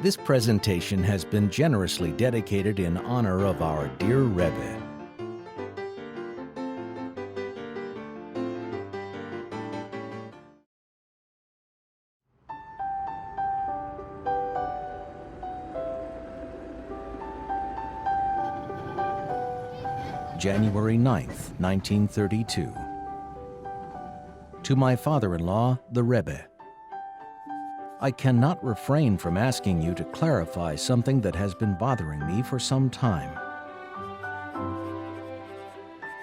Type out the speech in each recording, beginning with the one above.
This presentation has been generously dedicated in honor of our dear Rebbe. January 9th, 1932. To my father-in-law, the Rebbe. I cannot refrain from asking you to clarify something that has been bothering me for some time.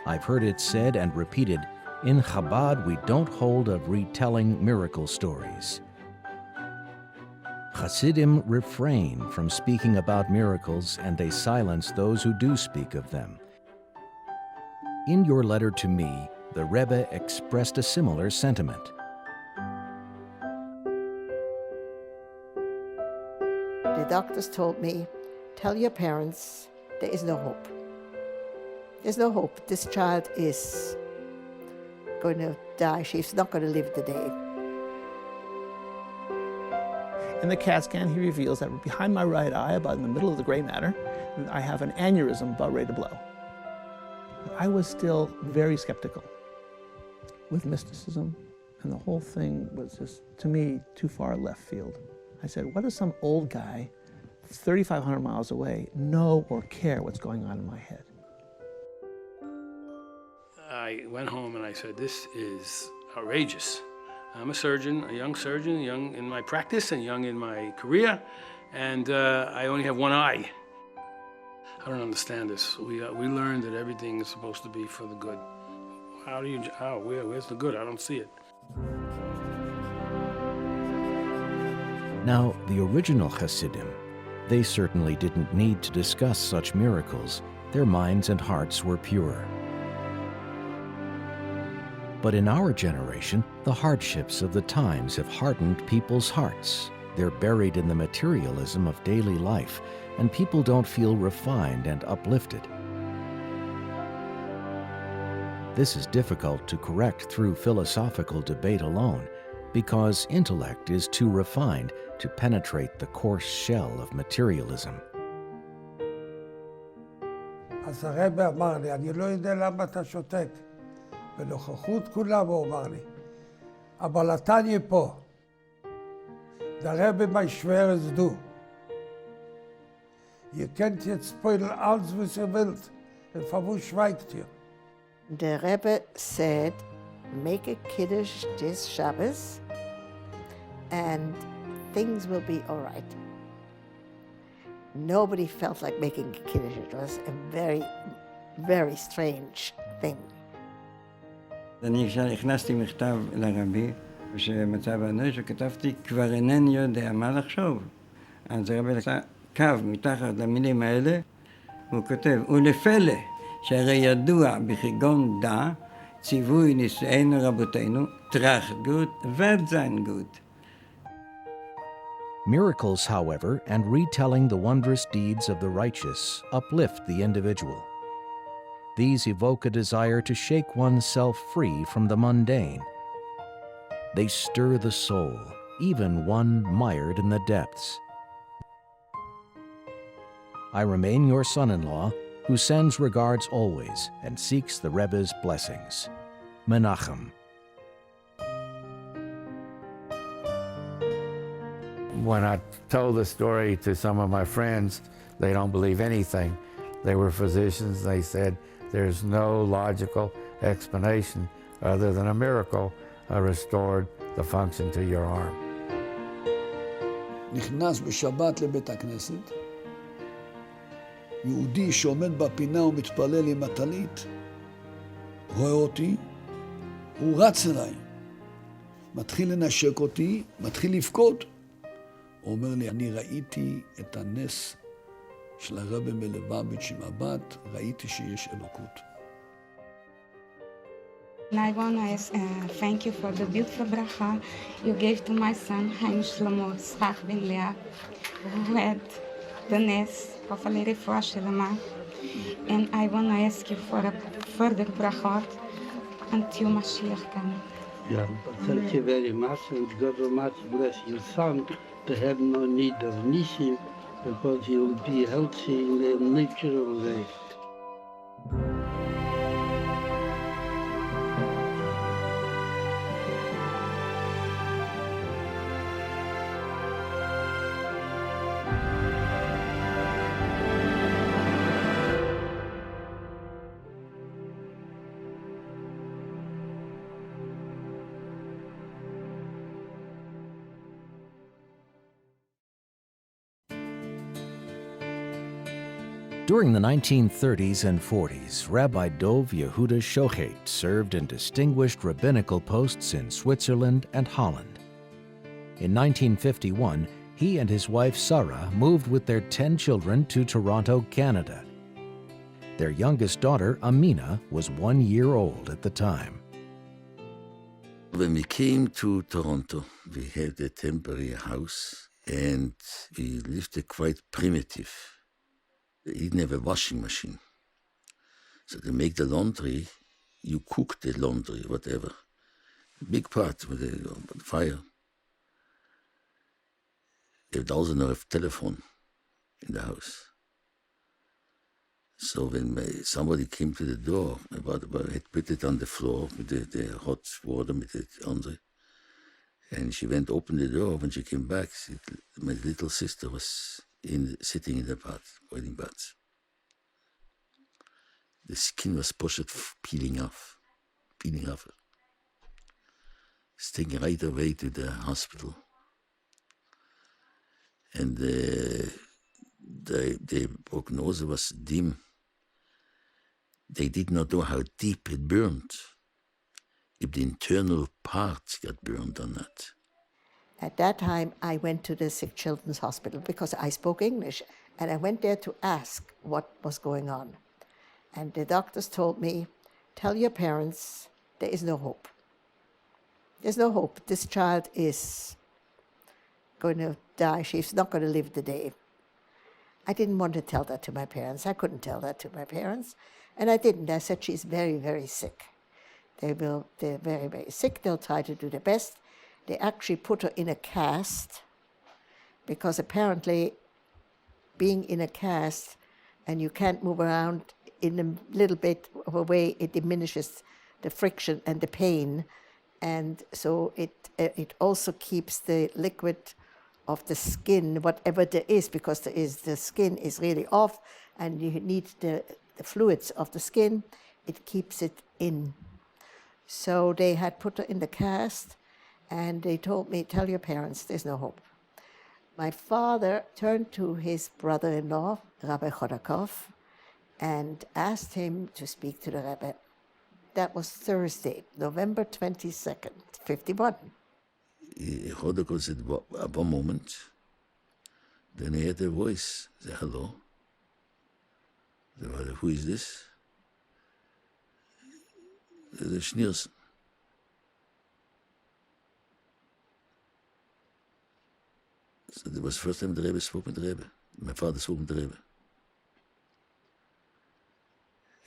I've heard it said and repeated, in Chabad we don't hold of retelling miracle stories. Hasidim refrain from speaking about miracles and they silence those who do speak of them. In your letter to me, the Rebbe expressed a similar sentiment. The doctors told me, tell your parents there is no hope. There's no hope. This child is going to die. She's not going to live the day. In the CAT scan, he reveals that behind my right eye, about in the middle of the gray matter, I have an aneurysm about ready to blow. I was still very skeptical with mysticism, and the whole thing was just, to me, too far left field. I said, what does some old guy 3,500 miles away know or care what's going on in my head? I went home and I said, this is outrageous. I'm a surgeon, a young surgeon, young in my practice and young in my career, and I only have one eye. I don't understand this. We learned that everything is supposed to be for the good. Where's the good? I don't see it. Now, the original Hasidim, they certainly didn't need to discuss such miracles. Their minds and hearts were pure. But in our generation, the hardships of the times have hardened people's hearts. They're buried in the materialism of daily life, and people don't feel refined and uplifted. This is difficult to correct through philosophical debate alone, because intellect is too refined to penetrate the coarse shell of materialism. אז הרבי אמר לי, אני לא יודע למה אתה שותק. בנוכחות כולם הוא אמר לי, אבל אתה נהיה פה. Der Rebbe, mein schweres Du. Ihr könnt jetzt spoilern alles, was ihr wollt. Und von wo schweigt ihr? The Rebbe said, make a Kiddush this Shabbos and things will be all right. Nobody felt like making a Kiddush. It was a very, very strange thing. אני הכנסתי מכתב לרבי, שמצא באנוש, וכתבתי, כבר אינני יודע מה לחשוב. אז הרבי עשה קו מתחת למילים האלה, הוא כותב, ולפלא, שהרי ידוע בכגון דע, ציווי נישואינו רבותינו, טראכט גוט וזיין גוט. Miracles, however, and retelling the wondrous deeds of the righteous uplift the individual. These evoke a desire to shake oneself free from the mundane. They stir the soul, even one mired in the depths. I remain your son-in-law, who sends regards always and seeks the Rebbe's blessings. Menachem. When I told the story to some of my friends, they don't believe anything. They were physicians. They said, there's no logical explanation other than a miracle restored the function to your arm. נכנס בשבת לבית הכנסת, יהודי שעומד בפינה ומתפלל עם הטלית, רואה אותי, הוא רץ אליי, מתחיל לנשק אותי, מתחיל לבכות. הוא אומר לי, אני ראיתי את הנס של הרבי מלובביץ' עם הבת, ראיתי שיש אלוקות. I want to thank you for the beautiful bracha you gave to my son, Haim Shlomo Schach ben Leah, who had the nes, hopefully refuah shelema. And I want to ask you for a further brachot until Mashiach comes. Yeah, but thank you very much, and God will much bless your son to have no need of Nisim, because he will be healthy in the natural way. During the 1930s and 40s, Rabbi Dov Yehuda Shochet served in distinguished rabbinical posts in Switzerland and Holland. In 1951, he and his wife Sarah moved with their 10 children to Toronto, Canada. Their youngest daughter, Amina, was 1 year old at the time. When we came to Toronto, we had a temporary house and we lived quite primitive. They didn't have a washing machine. So to make the laundry, you cook the laundry, whatever. A big pot with a fire. They also not have telephone in the house. So when somebody came to the door, my brother had put it on the floor with the hot water with it on the, and she went open the door. When she came back, my little sister was sitting in the bath, boiling bath. The skin was pushed, peeling off. It's taken right away to the hospital. And the prognosis was dim. They did not know how deep it burned, if the internal parts got burned or not. At that time, I went to the Sick Children's Hospital because I spoke English, and I went there to ask what was going on. And the doctors told me, tell your parents there is no hope. There's no hope. This child is going to die. She's not going to live the day. I didn't want to tell that to my parents. I couldn't tell that to my parents. And I didn't. I said, she's very, very sick. They're very, very sick. They'll try to do their best. They actually put her in a cast because apparently being in a cast and you can't move around in a little bit of a way, it diminishes the friction and the pain. And so it also keeps the liquid of the skin, whatever there is, because the skin is really off and you need the fluids of the skin, it keeps it in. So they had put her in the cast and they told me, tell your parents there's no hope. My father turned to his brother-in-law, Rabbi Chodakov, and asked him to speak to the Rebbe. That was Thursday, November 22nd, 51. Chodakov said, one moment. Then he heard a voice, say, hello. I said, who is this? He said, Schneerson. So that was the first time the Rebbe spoke with the Rebbe. My father spoke with the Rebbe.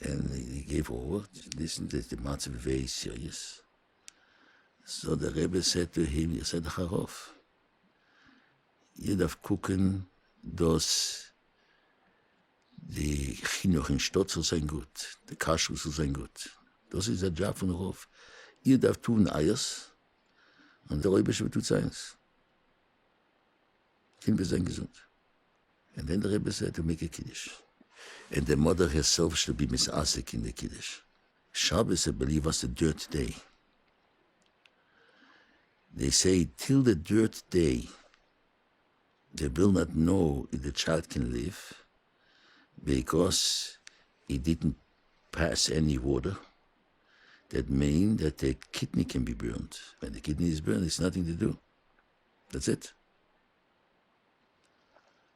And he gave over, listen, the matter is very serious. So the Rebbe said to him, he said, Harov, you darf gucken, dass die Chinuch in Stott soll sein gut, der Kashrus soll sein gut. Das ist der Job von Rav. Ihr darf tun Eiers und der Rebbe tut seins. Kinder sein gesund. And then the Rebbe said to make a Kiddush. And the mother herself should be Miss Asik in the Kiddush. Shabbos, I believe, was the dirt day. They say, till the dirt day, they will not know if the child can live because he didn't pass any water. That means that the kidney can be burned. When the kidney is burned, there's nothing to do. That's it.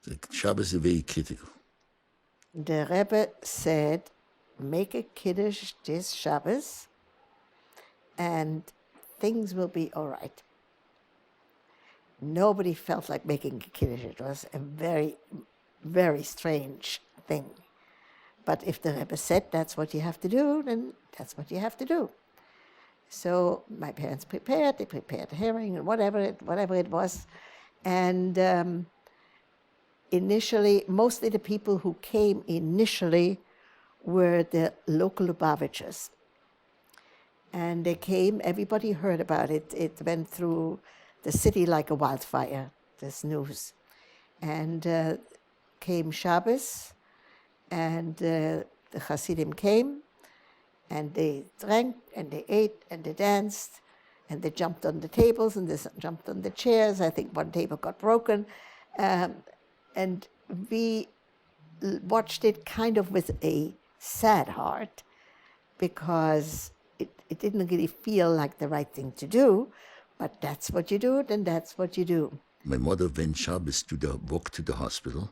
The Shabbos is very critical. The Rebbe said, make a Kiddush this Shabbos and things will be all right. Nobody felt like making a Kiddush. It was a very, very strange thing. But if the Rebbe said that's what you have to do, then that's what you have to do. So my parents prepared. They prepared herring and whatever it was, and initially, mostly the people who came initially were the local Lubavitchers. And they came, everybody heard about it. It went through the city like a wildfire, this news. And came Shabbos, and the Hasidim came, and they drank, and they ate, and they danced, and they jumped on the tables, and they jumped on the chairs. I think one table got broken. And we watched it kind of with a sad heart, because it didn't really feel like the right thing to do, but that's what you do, then that's what you do. My mother went Shabbos walk to the hospital,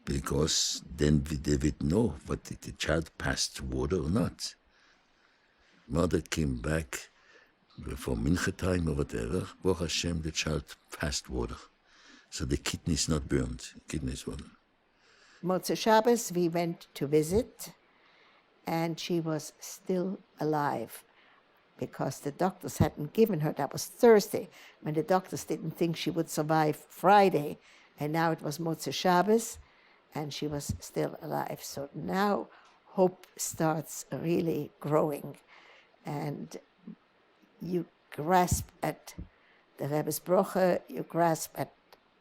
because then they would know what the child passed water or not. Mother came back before Mincha time or whatever. Baruch Hashem, the child passed water. So the kidney is not burned, kidney is water. Motzei Shabbos, we went to visit, and she was still alive, because the doctors hadn't given her, that was Thursday, when the doctors didn't think she would survive Friday, and now it was Motzei Shabbos, and she was still alive. So now hope starts really growing, and you grasp at the Rebbe's Brocha, you grasp at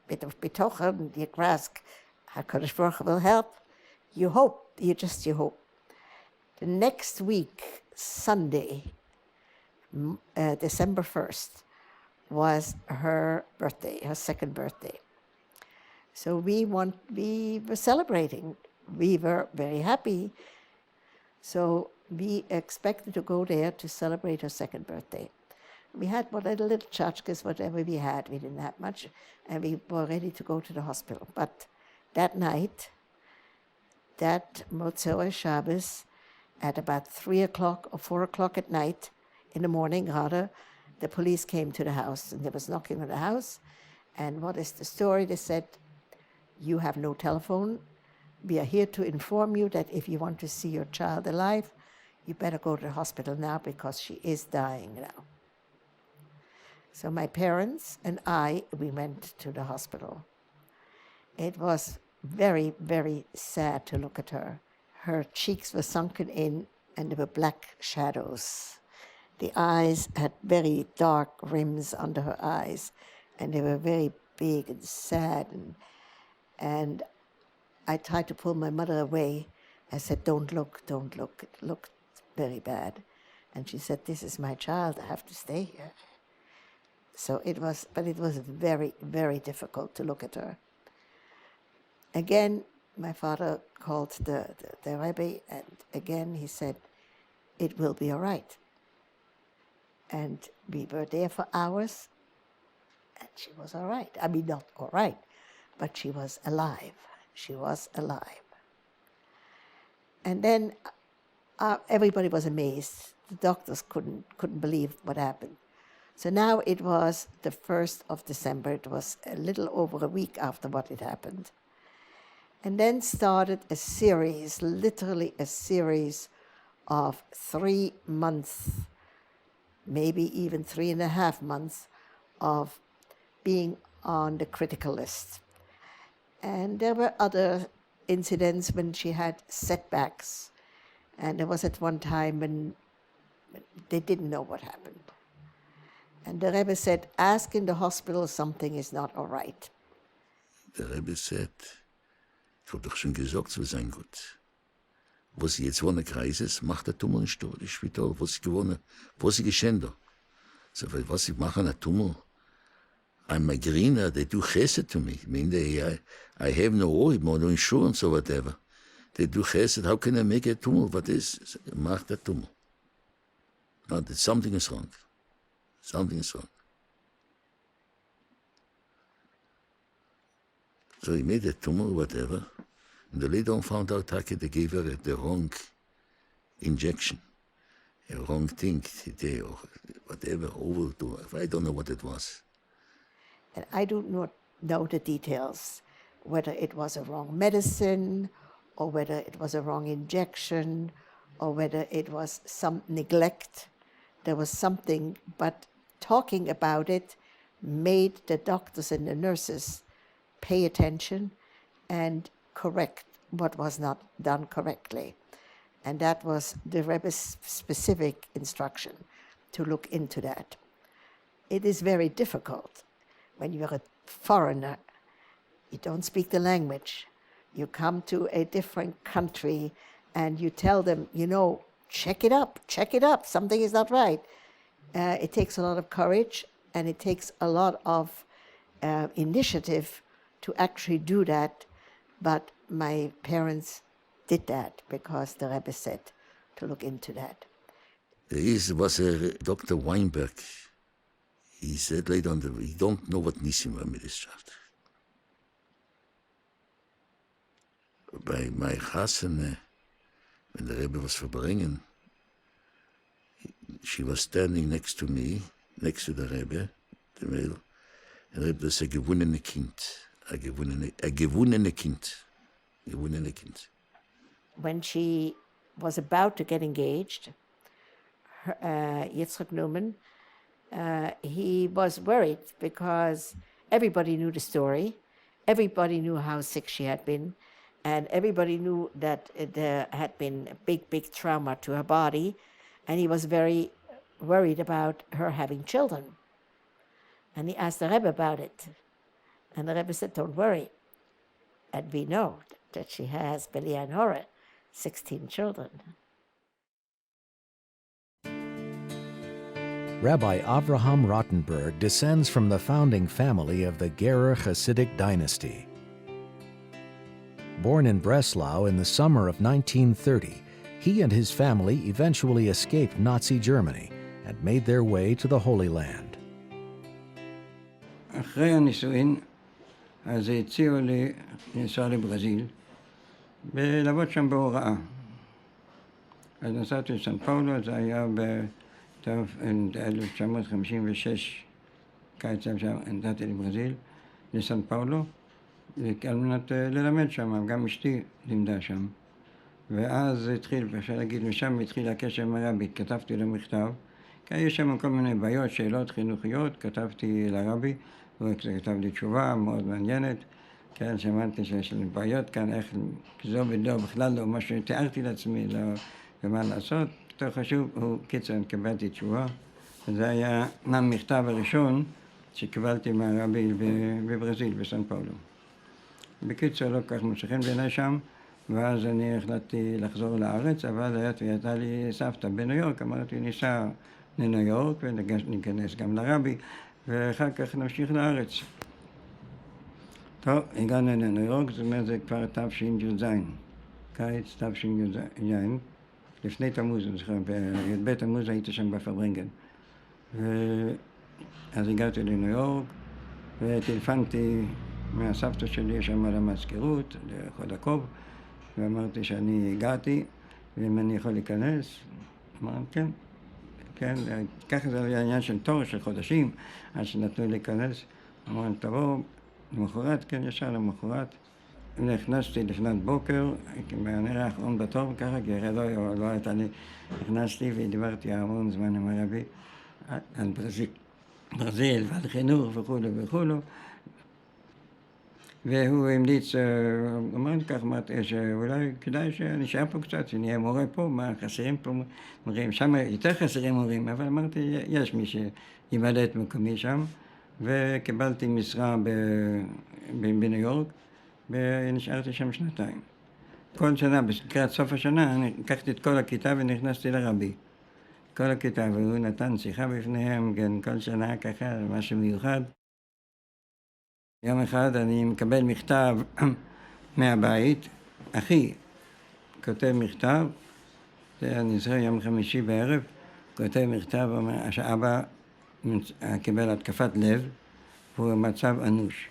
bit of bitochen, you grasp HaKadosh Baruch Hu will help. You hope, you hope. The next week, Sunday, December 1st, was her birthday, her second birthday. So we were celebrating. We were very happy. So we expected to go there to celebrate her second birthday. We had little tchotchkes, whatever we had. We didn't have much, and we were ready to go to the hospital. But that night, that Motzei Shabbos, at about 3 o'clock or 4 o'clock at night, in the morning rather, the police came to the house, and they was knocking on the house. And what is the story? They said, "You have no telephone. We are here to inform you that if you want to see your child alive, you better go to the hospital now, because she is dying now." So my parents and I, we went to the hospital. It was very, very sad to look at her. Her cheeks were sunken in, and there were black shadows. The eyes had very dark rims under her eyes, and they were very big and sad. And I tried to pull my mother away. I said, don't look. It looked very bad. And she said, "This is my child. I have to stay here." So it was very, very difficult to look at her. Again, my father called the Rebbe, and again he said, "It will be all right." And we were there for hours, and she was all right. I mean, not all right, but she was alive. She was alive. And then everybody was amazed. The doctors couldn't believe what happened. So now it was the 1st of December. It was a little over a week after what had happened. And then started a series, literally a series of 3 months, maybe even 3.5 months, of being on the critical list. And there were other incidents when she had setbacks. And there was at one time when they didn't know what happened. And the Rebbe said, "Ask in the hospital, something is not all right." Der Rebbe said, "Ich habe doch schon gesagt, wir sind gut. Was sie jetzt wohnen Kreises, macht der Tummel nicht durch. Das Spital, was sie gewonnen, was sie geschehen da. So, was sie machen, der Tummel. I'm a greener, they do chesed to me. I mean, I have no oil, no insurance or whatever. They do chesed. How can I make a tumor? What is? Macht der Tummel. No, something is wrong. Something is wrong. So he made a tumor, whatever, and the later on found out that they gave her the wrong injection, a wrong thing, or whatever, overdo. I don't know what it was. And I do not know the details, whether it was a wrong medicine, or whether it was a wrong injection, or whether it was some neglect there was something, but talking about it made the doctors and the nurses pay attention and correct what was not done correctly. And that was the Rebbe's specific instruction, to look into that. It is very difficult when you're a foreigner, you don't speak the language, you come to a different country and you tell them, check it up, something is not right. It takes a lot of courage and it takes a lot of initiative to actually do that, but my parents did that because the Rebbe said to look into that. There was a Dr. Weinberg. He said later on, we don't know what Nissim were with this child. By my chasene, when the Rebbe was verbringen, she was standing next to me, next to the Rebbe, the male, and the Rebbe was a gewonnene Kind. A gewonnene Kind. When she was about to get engaged, Yitzchak Newman, he was worried because everybody knew the story, everybody knew how sick she had been, and everybody knew that there had been a big trauma to her body, and he was very worried about her having children. And he asked the Rebbe about it, and the Rebbe said, don't worry, and we know that she has, Belia and Hora, 16 children. Rabbi Avraham Rottenberg descends from the founding family of the Gerer Hasidic dynasty. Born in Breslau in the summer of 1930, he and his family eventually escaped Nazi Germany and made their way to the Holy Land. אחרי הנישואין, אז הציעו לי לנסוע לברזיל ולעבוד שם בהוראה. אז נסעתי לסן פאולו, זה היה ב-1956, קיץ שם, נסעתי לברזיל, לסן פאולו, על מנת ללמד שם, גם אשתי לימדה שם. ואז התחיל, אפשר להגיד, משם התחיל הקשר עם הרבי, כתבתי לו מכתב, כי היו שם כל מיני בעיות, שאלות חינוכיות, כתבתי לרבי, הוא כתב לי תשובה מאוד מעניינת, כן, שמעתי שיש לי בעיות כאן, איך זו ודו בכלל לא, מה שתיארתי לעצמי, לא, ומה לעשות, יותר חשוב, הוא קיצר, קיבלתי תשובה, וזה היה המכתב הראשון שקיבלתי מהרבי בברזיל, בסן פאולו. בקיצור, לא כך מוצאים בעיניי שם, ואז אני החלטתי לחזור לארץ, אבל הייתה לי סבתא בניו יורק, אמרתי, ניסע לניו יורק וניכנס גם לרבי, ואחר כך נמשיך לארץ. טוב, הגענו לניו יורק, זאת אומרת, זה כבר תשי"ז, קיץ תשי"ז, לפני תמוז, אני זוכר, בי"ב תמוז הייתי שם בפברינגן. אז הגעתי לניו יורק, וטלפנתי מהסבתא שלי שם למזכירות, לחוד עקוב, ואמרתי שאני הגעתי, ואם אני יכול להיכנס, אמרתי כן. כן, ככה זה היה עניין של תור, של חודשים, עד שנתנו להיכנס. אמרתי, תבואו, למחרת, כן, ישר למחרת. נכנסתי לפנת בוקר, מהנר האחרון בתור, ככה, כי לא הייתה לי, נכנסתי ודיברתי המון זמן עם הרבי, על ברזיל ועל חינוך וכולו. והוא המליץ, אמרתי כך, אמרתי שאולי כדאי שנשאר פה קצת, שנהיה מורה פה, מה חסרים פה מורים, שם יותר חסרים מורים, אבל אמרתי, יש מי שימלא את מקומי שם, וקיבלתי משרה בניו יורק, ונשארתי שם שנתיים. כל שנה, לקראת סוף השנה, אני לקחתי את כל הכיתה ונכנסתי לרבי. כל הכיתה, והוא נתן שיחה בפניהם, כן, כל שנה ככה, משהו מיוחד. יום אחד אני מקבל מכתב מהבית, אחי כותב מכתב, אני זוכר יום חמישי בערב, כותב מכתב, אומר שאבא קיבל התקפת לב, והוא במצב אנוש.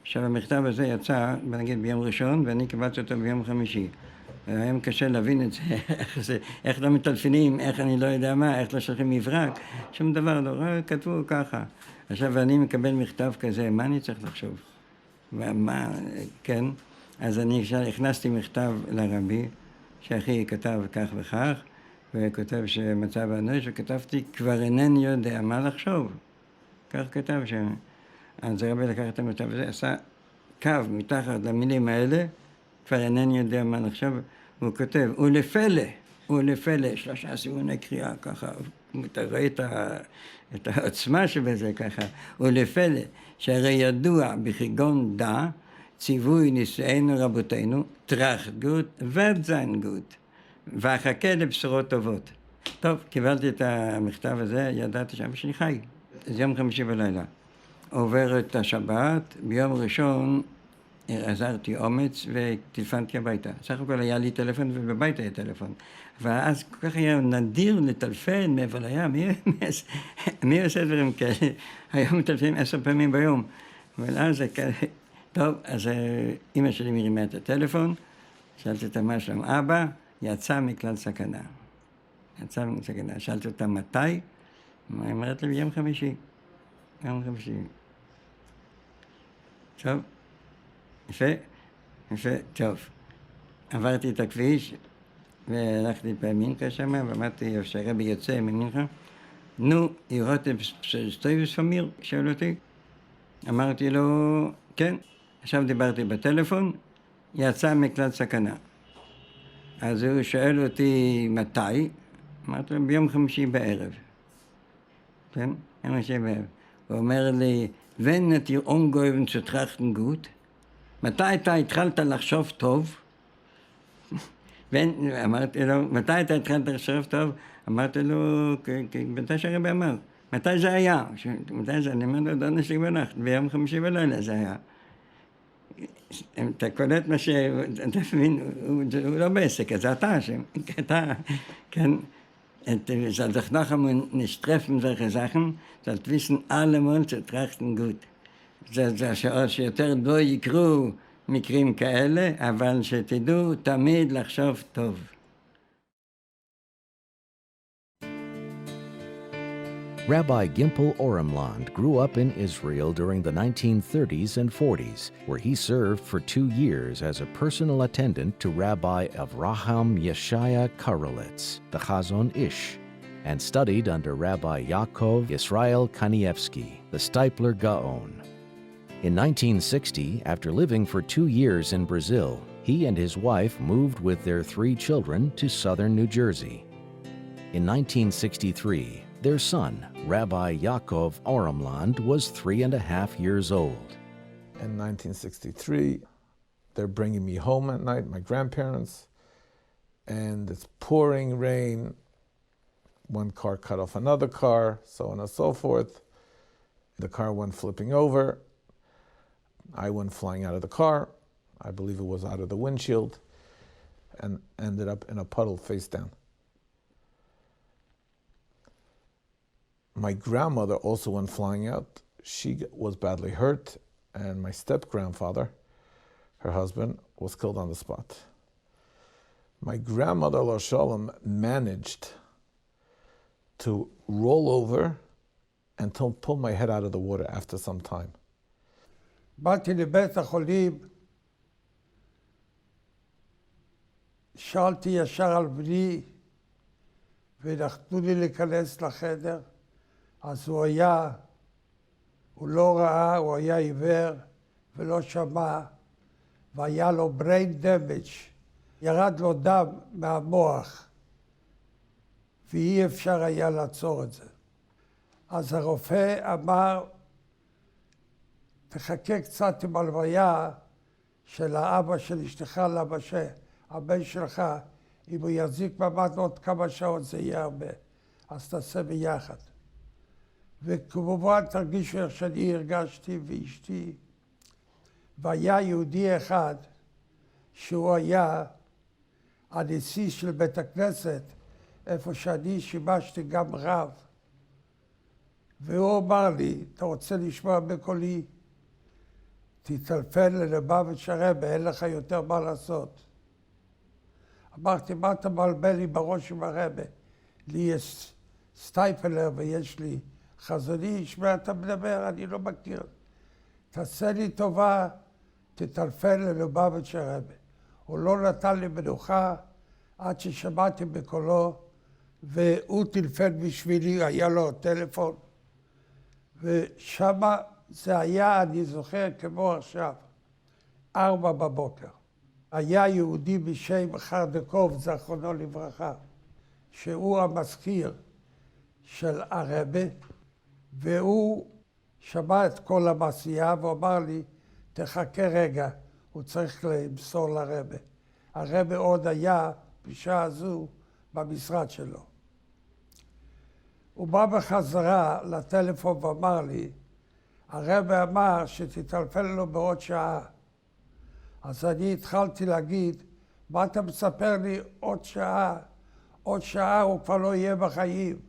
עכשיו המכתב הזה יצא, נגיד ביום ראשון, ואני קיבלתי אותו ביום חמישי. היה קשה להבין את זה, איך לא מטלפנים, איך אני לא יודע מה, איך לא שולחים מברק, שום דבר לא, כתבו ככה. עכשיו אני מקבל מכתב כזה, מה אני צריך לחשוב? ומה, כן, אז אני הכנסתי מכתב לרבי, שאחי כתב כך וכך, וכותב שמצב האנוש, וכתבתי כבר אינני יודע מה לחשוב. כך כתב שם. אז הרבי לקח את המצב הזה, עשה קו מתחת למילים האלה, כבר אינני יודע מה לחשוב, והוא כותב, ולפלא, 3 סימני קריאה ככה, אתה רואה את העוצמה שבזה ככה, ולפלא, שהרי ידוע בכגון דע, ציווי נישואינו רבותינו, טראכט גוט וזיין גוט, ואחכה לבשורות טובות. טוב, קיבלתי את המכתב הזה, ידעתי שאבא שלי חי. זה יום חמישי בלילה. עובר את השבת, ביום ראשון עזרתי אומץ וטלפנתי הביתה. סך הכל היה לי טלפון ובבית היה טלפון. ואז כל כך היה נדיר לטלפן מעבר לים, מי עושה דברים כאלה? היום מטלפנים 10 פעמים ביום. אבל אז זה כאלה, טוב, אז אמא שלי מרימה את הטלפון, שאלתי אותה מה שלום אבא, יצא מכלל סכנה. שאלתי אותה מתי? היא אומרת לי ביום חמישי. טוב, יפה, טוב. עברתי את הכביש והלכתי במינכה שם, ואמרתי, שהרבי יוצא ממינכה. נו, הראתם שטויבס פמיר? שאל אותי. אמרתי לו, כן. עכשיו דיברתי בטלפון, יצא מכלל סכנה. אז הוא שואל אותי מתי, אמרתי לו ביום חמישי בערב. כן? יום חמישי בערב. הוא אומר לי, wenn את ihr umgeben zu trachten gut? מתי אתה התחלת לחשוב טוב? אמרתי לו, מתי אתה התחלת לחשוב טוב? אמרתי לו, מתי שהרבי אמר. מתי זה היה? אני אומר לו, דונה שלי בנחת, ביום חמישי בלילה זה היה. אתה קולט מה אתה מבין, הוא לא בעסק, אז אתה, כן, soll sich noch einmal nicht treffen, solche Sachen, sollt wissen, alle Mal zu trachten gut. זה שיותר לא יקרו מקרים כאלה, אבל שתדעו תמיד לחשוב טוב. Rabbi Gimpel Oremland grew up in Israel during the 1930s and 40s, where he served for 2 years as a personal attendant to Rabbi Avraham Yeshaya Karolitz, the Chazon Ish, and studied under Rabbi Yaakov Yisrael Kanievsky, the Steipler Gaon. In 1960, after living for 2 years in Brazil, he and his wife moved with their 3 children to southern New Jersey. In 1963, their son, Rabbi Yaakov Oremland, was 3.5 years old. In 1963, they're bringing me home at night, my grandparents, and it's pouring rain. One car cut off another car, so on and so forth. The car went flipping over. I went flying out of the car. I believe it was out of the windshield, and ended up in a puddle face down. My grandmother also went flying out. She was badly hurt, and my step-grandfather, her husband, was killed on the spot. My grandmother, Lo Shalom, managed to roll over and to pull my head out of the water after some time. באתי לבית החולים, שאלתי ישר על בני, ונתנו לי להיכנס לחדר. אז הוא לא ראה, הוא היה עיוור ולא שמע, והיה לו brain damage, ירד לו דם מהמוח, ואי אפשר היה לעצור את זה. אז הרופא אמר, תחכה קצת עם הלוויה של האבא של אשתך לבשה, הבן שלך, אם הוא יחזיק מעמד עוד כמה שעות זה יהיה הרבה, אז תעשה ביחד. וכמובן תרגישו איך שאני הרגשתי ואשתי. והיה יהודי אחד שהוא היה הנשיא של בית הכנסת, איפה שאני שימשתי גם רב. והוא אמר לי, אתה רוצה לשמוע בקולי? תטלפן ללבביץ' הרבי, אין לך יותר מה לעשות. אמרתי, מה אתה מבלבל לי בראש עם הרבי? לי יש סטייפלר ויש לי חזון איש, מה אתה מדבר? אני לא מכיר. תעשה לי טובה, תטלפן ללובביץ' הרבי. הוא לא נתן לי מנוחה עד ששמעתי בקולו, והוא טלפן בשבילי, היה לו טלפון, ושמה זה היה, אני זוכר כמו עכשיו, 4 בבוקר. היה יהודי בשם חרדקוב, זכרונו לברכה, שהוא המזכיר של הרבה, והוא שמע את כל המעשייה ואמר לי, תחכה רגע, הוא צריך למסור לרבה. הרבה עוד היה בשעה הזו במשרד שלו. הוא בא בחזרה לטלפון ואמר לי, הרבה אמר שתטלפן לו בעוד שעה. אז אני התחלתי להגיד, מה אתה מספר לי עוד שעה? עוד שעה הוא כבר לא יהיה בחיים.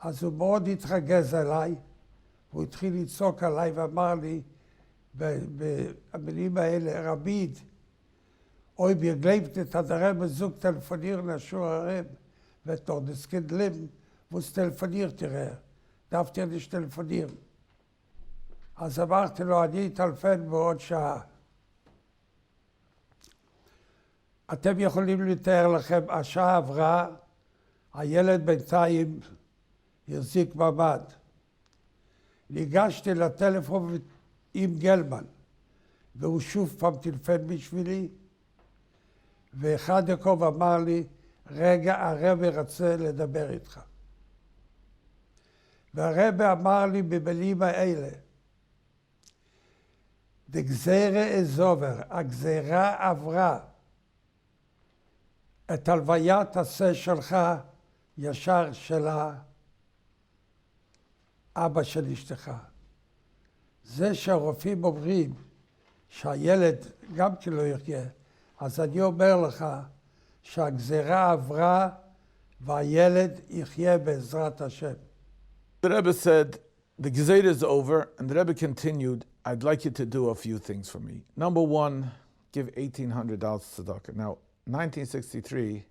אז הוא מאוד התרגז עליי, הוא התחיל לצעוק עליי ואמר לי, במילים האלה, רביד, אוי בגלייבת את הדרם הזוג טלפוניר נשור הרם, ותור דסקד לם, ווס טלפוניר תראה, דווקא יש טלפוניר. אז אמרתי לו, אני אטלפן בעוד שעה. אתם יכולים לתאר לכם, השעה עברה, הילד בינתיים החזיק מעמד. ניגשתי לטלפון עם גלמן, והוא שוב פעם טלפן בשבילי, ואחד יעקב אמר לי, רגע, הרבי רוצה לדבר איתך. והרבי אמר לי במילים האלה, דגזירה איזובר, הגזירה עברה. את הלוויה תעשה שלך ישר של אבא של אשתך. זה שהרופאים אומרים שהילד גם כן לא יחיה, אז אני אומר לך שהגזירה עברה והילד יחיה בעזרת השם. The Rebbe said, the Gezerah is over, and the Rebbe continued, I'd like you to do a few things for me. Number one, give $1,800 tzedakah. Now, 1963,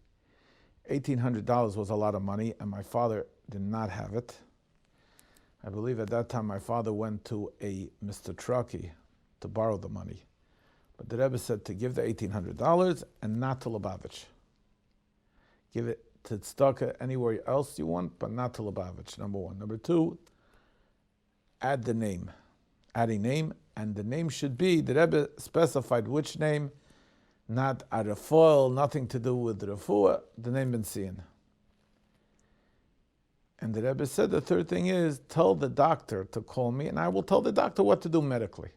$1,800 was a lot of money, and my father did not have it. I believe at that time my father went to a Mr. Truckee to borrow the money. But the Rebbe said to give the $1,800 and not to Lubavitch. Give it to tzedakah anywhere else you want, but not to Lubavitch, number one. Number two, add the name. Add a name, and the name should be, the Rebbe specified which name, not Arafoil, nothing to do with Refuah, the name Ben Zion. And the Rebbe said the third thing is, tell the doctor to call me, and I will tell the doctor what to do medically.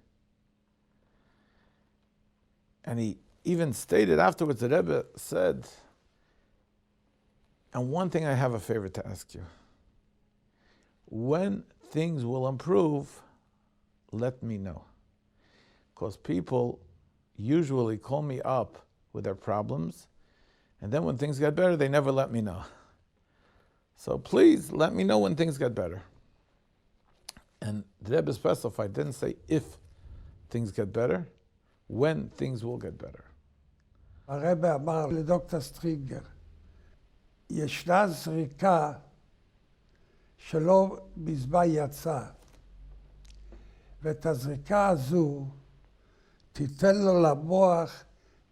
And he even stated afterwards, the Rebbe said, and one thing I have a favor to ask you. When things will improve, let me know. Because people usually call me up with their problems, and then when things get better, they never let me know. So please let me know when things get better. And the Rebbe specified, didn't say if things get better, when things will get better. הרבי אמר לדוקטור סטרינגר, ישנה זריקה שלא מזמן יצא, ואת הזריקה הזו תיתן לו למוח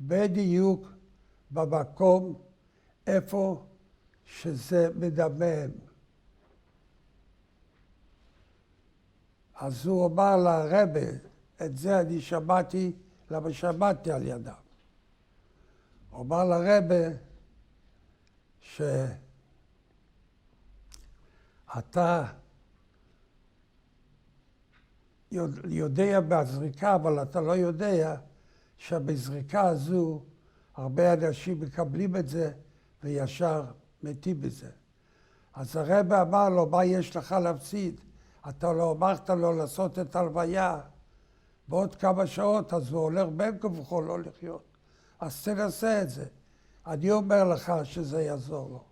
בדיוק במקום איפה שזה מדמם. אז הוא אמר לרבי, את זה אני שמעתי, למה שמעתי על ידם. הוא אמר לרבי, שאתה יודע בזריקה, אבל אתה לא יודע שבזריקה הזו הרבה אנשים מקבלים את זה וישר מתים בזה. אז הרבי אמר לו, מה יש לך להפסיד? אתה לא אמרת לו לעשות את הלוויה בעוד כמה שעות, אז הוא הולך בין כה וכה לא לחיות. אז תנסה את זה. אני אומר לך שזה יעזור לו.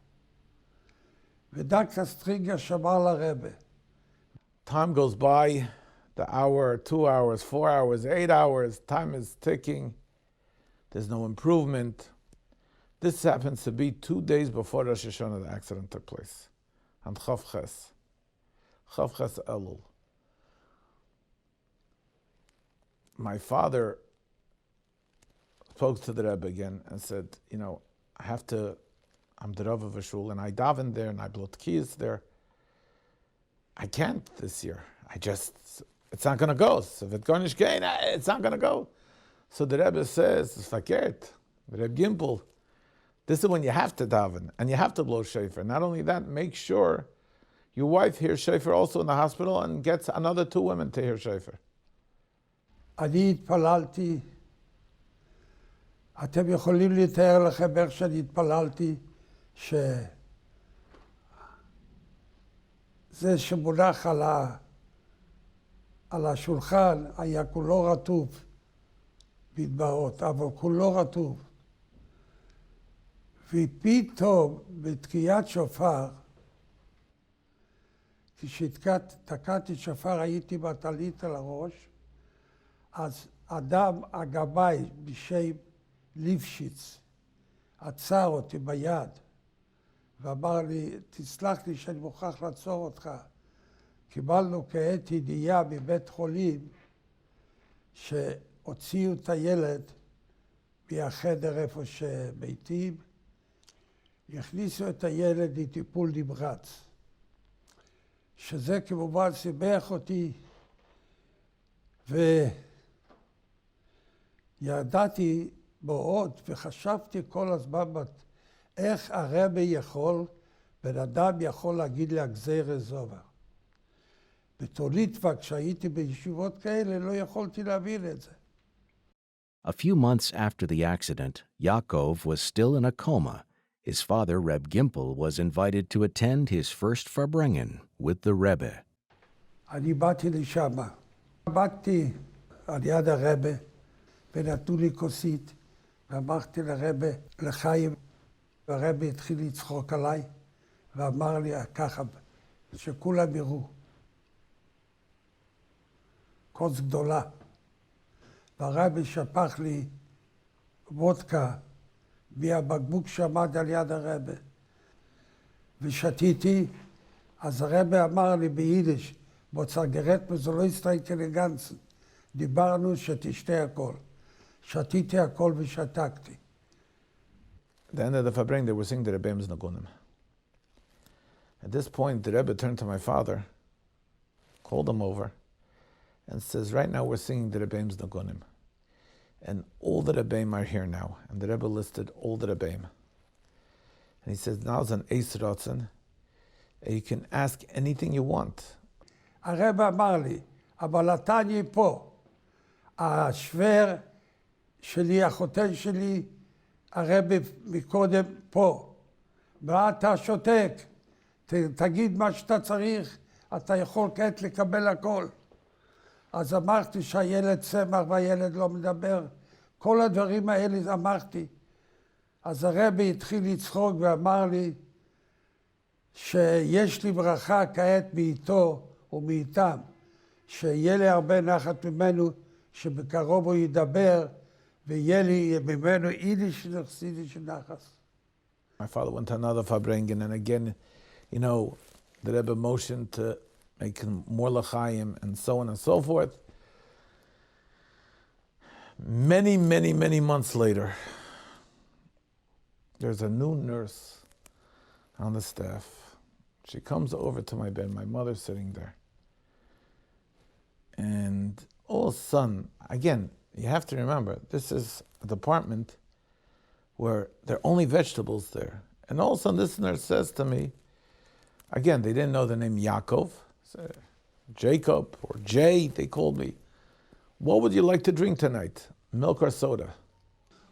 ודוקטור סטרינגר שמע לרבי. Time goes by, the hour, 2 hours, 4 hours, 8 hours, time is ticking. There's no improvement. This happens to be 2 days before Rosh Hashanah the accident took place. On Chav Ches Elul. My father spoke to the Rebbe again and said, you know, I have to I'm the Rav of a shul, and I daven there, and I blow tkiyas there. I can't this year. It's not going to go. So if it's going to gain, it's not going to go. So the Rebbe says, it's fakert. The Rebbe Gimpel, this is when you have to daven, and you have to blow shofar. Not only that, make sure your wife hears shofar also in the hospital and gets another 2 women to hear shofar. אני התפללתי, אתם יכולים לתאר לכם איך שאני התפללתי, שזה שמונח על השולחן היה כולו רטוב בדמעות, אבל כולו רטוב. ופתאום בתקיעת שופר, כשתקעתי שופר הייתי בטלית על הראש, אז אדם הגבאי בשם ליפשיץ עצר אותי ביד ואמר לי, תסלח לי שאני מוכרח לעצור אותך. קיבלנו כעת ידיעה מבית חולים שהוציאו את הילד מהחדר איפה שמתים, הכניסו את הילד לטיפול נמרץ, שזה כמובן שימח אותי, וידעתי מאוד וחשבתי כל הזמן איך הרבי יכול, בן אדם יכול להגיד לי הגזירה זובה. בתור ליטבק, כשהייתי בישיבות כאלה, לא יכולתי להבין את זה. A few months after the accident, Yaakov was still in a coma. His father, Reb Gimpel, was invited to attend his first Farbrengen with the Rebbe. אני באתי לשם. באתי על יד הרבי, ונתנו לי כוסית, ואמרתי לרבי, לחיים, והרבי התחיל לצחוק עליי, ואמר לי ככה, שכולם יראו. כוס גדולה. והרבי שפך לי וודקה מהבקבוק שעמד על יד הרבי. ושתיתי, אז הרבי אמר לי ביידיש, מוצגרת מזולויסטרייקה לגנצן. דיברנו שתשתה הכל. שתיתי הכל ושתקתי. At the end of the Farbrengen, they were singing the Rebbeim's Nagunim. At this point, the Rebbe turned to my father, called him over, and says, right now we're singing the Rebbeim's Nagunim. And all the Rebbeim are here now. And the Rebbe listed all the Rebbeim. And he says, now's an Eis Ratzon, and you can ask anything you want. הרבי אמר לי, אבל אתה אני פה. השוור שלי, החותן שלי, הרבי מקודם פה. ואתה שותק, תגיד מה שאתה צריך, אתה יכול כעת לקבל הכל. אז אמרתי שהילד צמח והילד לא מדבר. כל הדברים האלה אמרתי. אז הרבי התחיל לצחוק ואמר לי שיש לי ברכה כעת מאיתו ומאיתם, שיהיה לי הרבה נחת ממנו, שבקרוב הוא ידבר, ויהיה לי ממנו יידיש וחסידיש נחס. My father went to another Farbrengen, and again, you know, the Rebbe motioned to make him more l'chaim, and so on and so forth. Many, many, many months later, there's a new nurse on the staff. She comes over to my bed, my mother's sitting there. And all of a sudden, again, you have to remember, this is a department where there are only vegetables there. And all of a sudden, this nurse says to me, again, they didn't know the name Yaakov, so Jacob or Jay, they called me. What would you like to drink tonight? Milk or soda?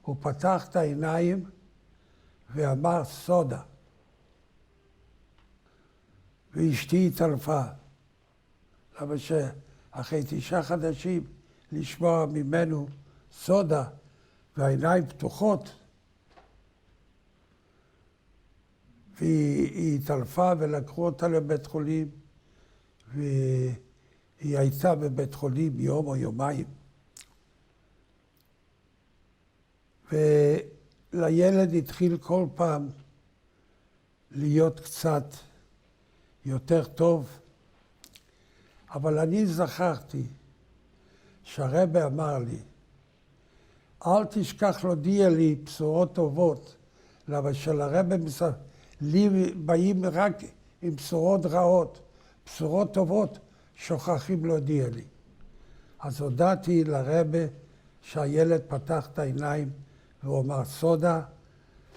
הוא פתח את העיניים ואמר סודה. ואשתי התעלפה. למה שאחרי 9 חודשים לשמוע ממנו סודה והעיניים פתוחות, והיא התעלפה ולקחו אותה לבית חולים, והיא הייתה בבית חולים יום או יומיים. ולילד התחיל כל פעם להיות קצת יותר טוב, אבל אני זכרתי שהרבי אמר לי, אל תשכח להודיע לי בשורות טובות, למה שלרבי לי באים רק עם בשורות רעות, בשורות טובות, שוכחים להודיע לי. אז הודעתי לרבה שהילד פתח את העיניים והוא אמר סודה,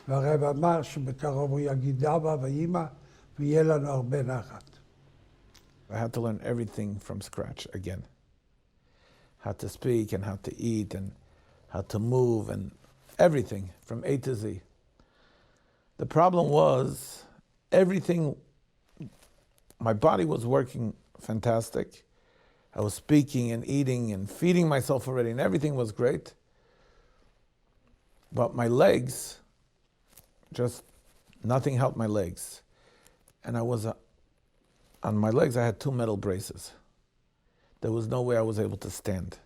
והרבה אמר שבקרוב הוא יגיד אבא ואמא ויהיה לנו הרבה נחת. I had to learn everything from scratch again. How to speak and how to eat and how to move and everything from A to Z. The problem was everything, my body was working fantastic. I was speaking and eating and feeding myself already and everything was great. But my legs, just nothing helped my legs. And I was, on my legs I had 2 metal braces. There was no way I was able to stand.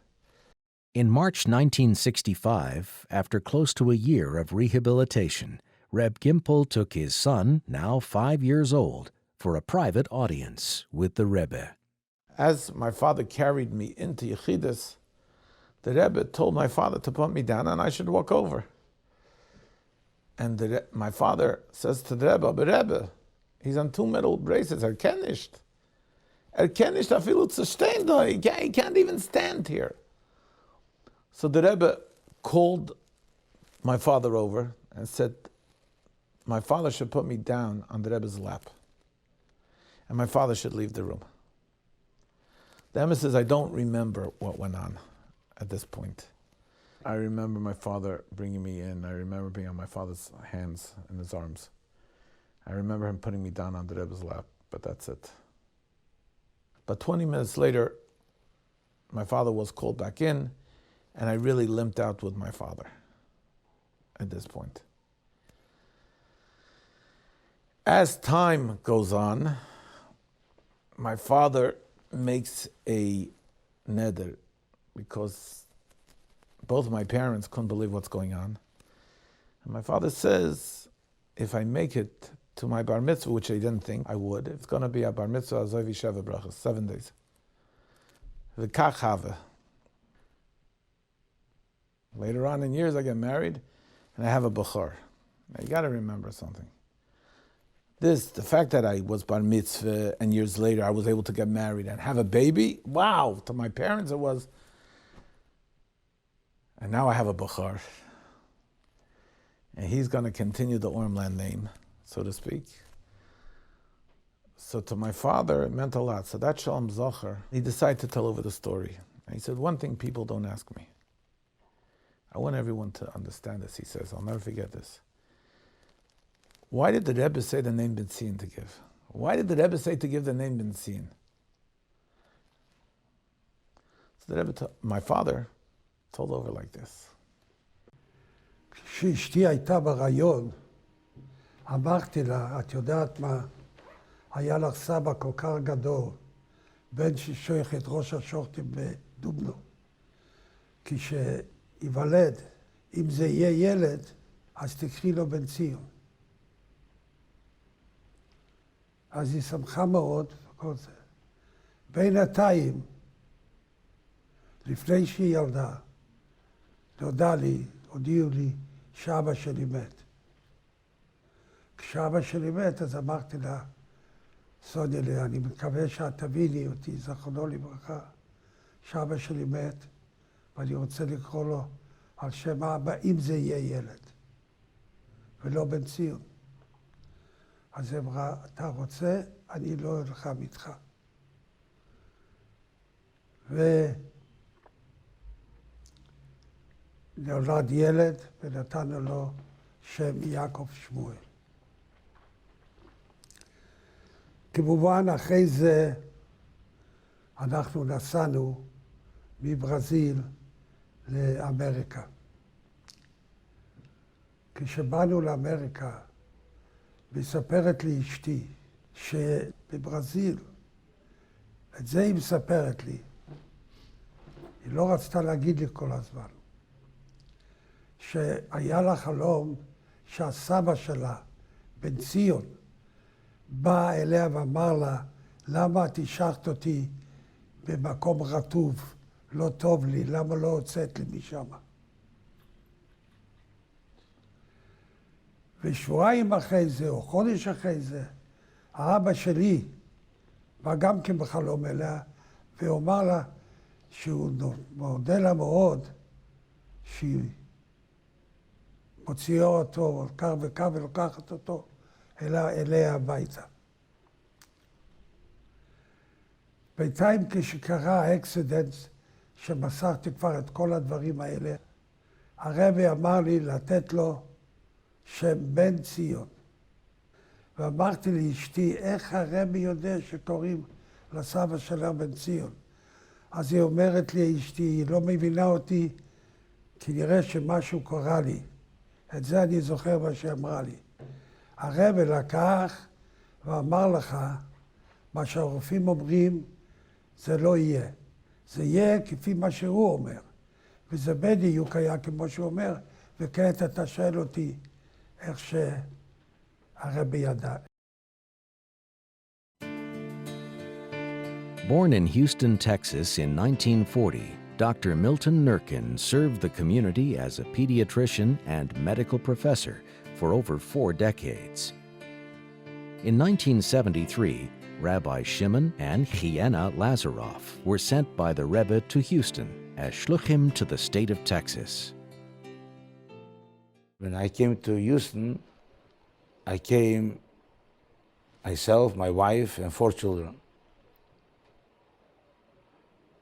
In March 1965, after close to a year of rehabilitation, Reb Gimpel took his son, now 5 years old, for a private audience with the Rebbe. As my father carried me into Yechidus, the Rebbe told my father to put me down and I should walk over. And my father says to the Rebbe, "But Rebbe, he's on 2 metal braces, kann nicht. Kann nicht afilu zu stehen da, he can't even stand here." So the Rebbe called my father over and said, my father should put me down on the Rebbe's lap. And my father should leave the room. The Rebbe says, I don't remember what went on at this point. I remember my father bringing me in. I remember being on my father's hands and his arms. I remember him putting me down on the Rebbe's lap, but that's it. But 20 minutes later, my father was called back in, and I really limped out with my father at this point. As time goes on, my father makes a neder because both my parents couldn't believe what's going on. And my father says, if I make it to my bar mitzvah, which I didn't think I would, it's going to be a bar mitzvah azovi sheva brachas, 7 days. V'kach have. Later on in years, I get married, and I have a bachar. Now you got to remember something. The fact that I was bar mitzvah, and years later I was able to get married and have a baby, wow, to my parents it was. And now I have a bachar. And he's going to continue the Ormland name, so to speak. So to my father, it meant a lot. So that Shalom Zocher, he decided to tell over the story. And he said, one thing people don't ask me. I want everyone to understand this, he says. I'll never forget this. Why did the Rebbe say the name Benzin to give? Why did the Rebbe say to give the name Benzin? So the Rebbe, my father, told over like this. כשאשתי הייתה ברעיון, אמרתי לה, את יודעת מה, היה לך סבא כל כך גדול, בן ששייך את ראש השוחטים בדובנו. כשיוולד, אם זה יהיה ילד, אז תקחי לו בן ציון. אז היא שמחה מאוד, וכל זה. בינתיים, לפני שהיא ילדה, הודיעו לי שאבא שלי מת. כשאבא שלי מת, אז אמרתי לה, סוניה, אני מקווה שאת תביני אותי, זכרונו לברכה, שאבא שלי מת, ואני רוצה לקרוא לו על שם אבא, אם זה יהיה ילד, ולא בן ציון. אז היא אמרה, אתה רוצה, אני לא אלחם איתך. נולד ילד ונתנו לו שם יעקב שמואל. כמובן, אחרי זה אנחנו נסענו מברזיל לאמריקה. כשבאנו לאמריקה, מספרת לי אשתי שבברזיל, את זה היא מספרת לי, היא לא רצתה להגיד לי כל הזמן, שהיה לה חלום שהסבא שלה, בן ציון, בא אליה ואמר לה, למה את השארת אותי במקום רטוב, לא טוב לי, למה לא הוצאת לי משם? ושבועיים אחרי זה, או חודש אחרי זה, האבא שלי בא גם כן בחלום אליה, ואומר לה שהוא מודה לה מאוד שהיא מוציאה אותו כך וכך ולוקחת אותו אליה הביתה. בינתיים כשקרה האקסידנט, שמסרתי כבר את כל הדברים האלה, הרבי אמר לי לתת לו שם בן ציון. ואמרתי לאשתי, איך הרבי יודע שקוראים לסבא שלה בן ציון? אז היא אומרת לי, אשתי, היא לא מבינה אותי, כנראה שמשהו קרה לי. את זה אני זוכר מה שאמרה לי. הרבי לקח ואמר לך, מה שהרופאים אומרים, זה לא יהיה. זה יהיה כפי מה שהוא אומר. וזה בדיוק היה כמו שהוא אומר, וכעת אתה שואל אותי איך שהרבי ידע. Born in Houston, Texas in 1940, Dr. Milton Nurkin served the community as a pediatrician and medical professor for over 4 decades. In 1973, Rabbi Shimon and Chiena Lazaroff were sent by the Rebbe to Houston as shluchim to the state of Texas. When I came to Houston, I came myself, my wife, and 4 children.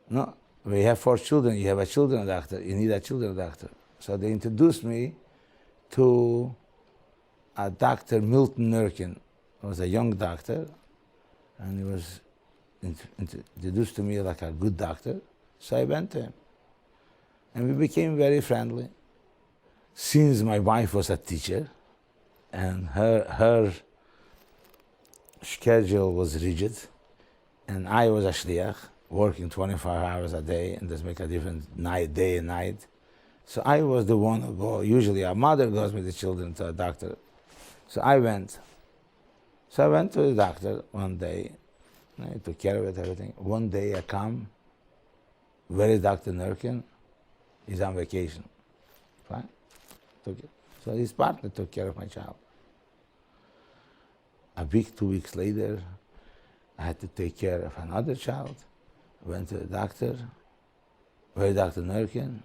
No, we have 4 children. You have a children doctor. You need a children doctor. So they introduced me to a Dr. Milton Nurkin. He was a young doctor, and he was introduced to me like a good doctor. So I went to him, and we became very friendly. Since my wife was a teacher, and her schedule was rigid, and I was a shliach, working 25 hours a day, and doesn't make a difference day and night. So I was the one who go. Usually a mother goes with the children to a doctor. So I went. So I went to the doctor one day. I took care of it, everything. One day I come, where is Dr. Nurkin? He's on vacation. Fine. Took it. So his partner took care of my child. A week, 2 weeks later, I had to take care of another child. Went to the doctor. Where is Dr. Nurkin?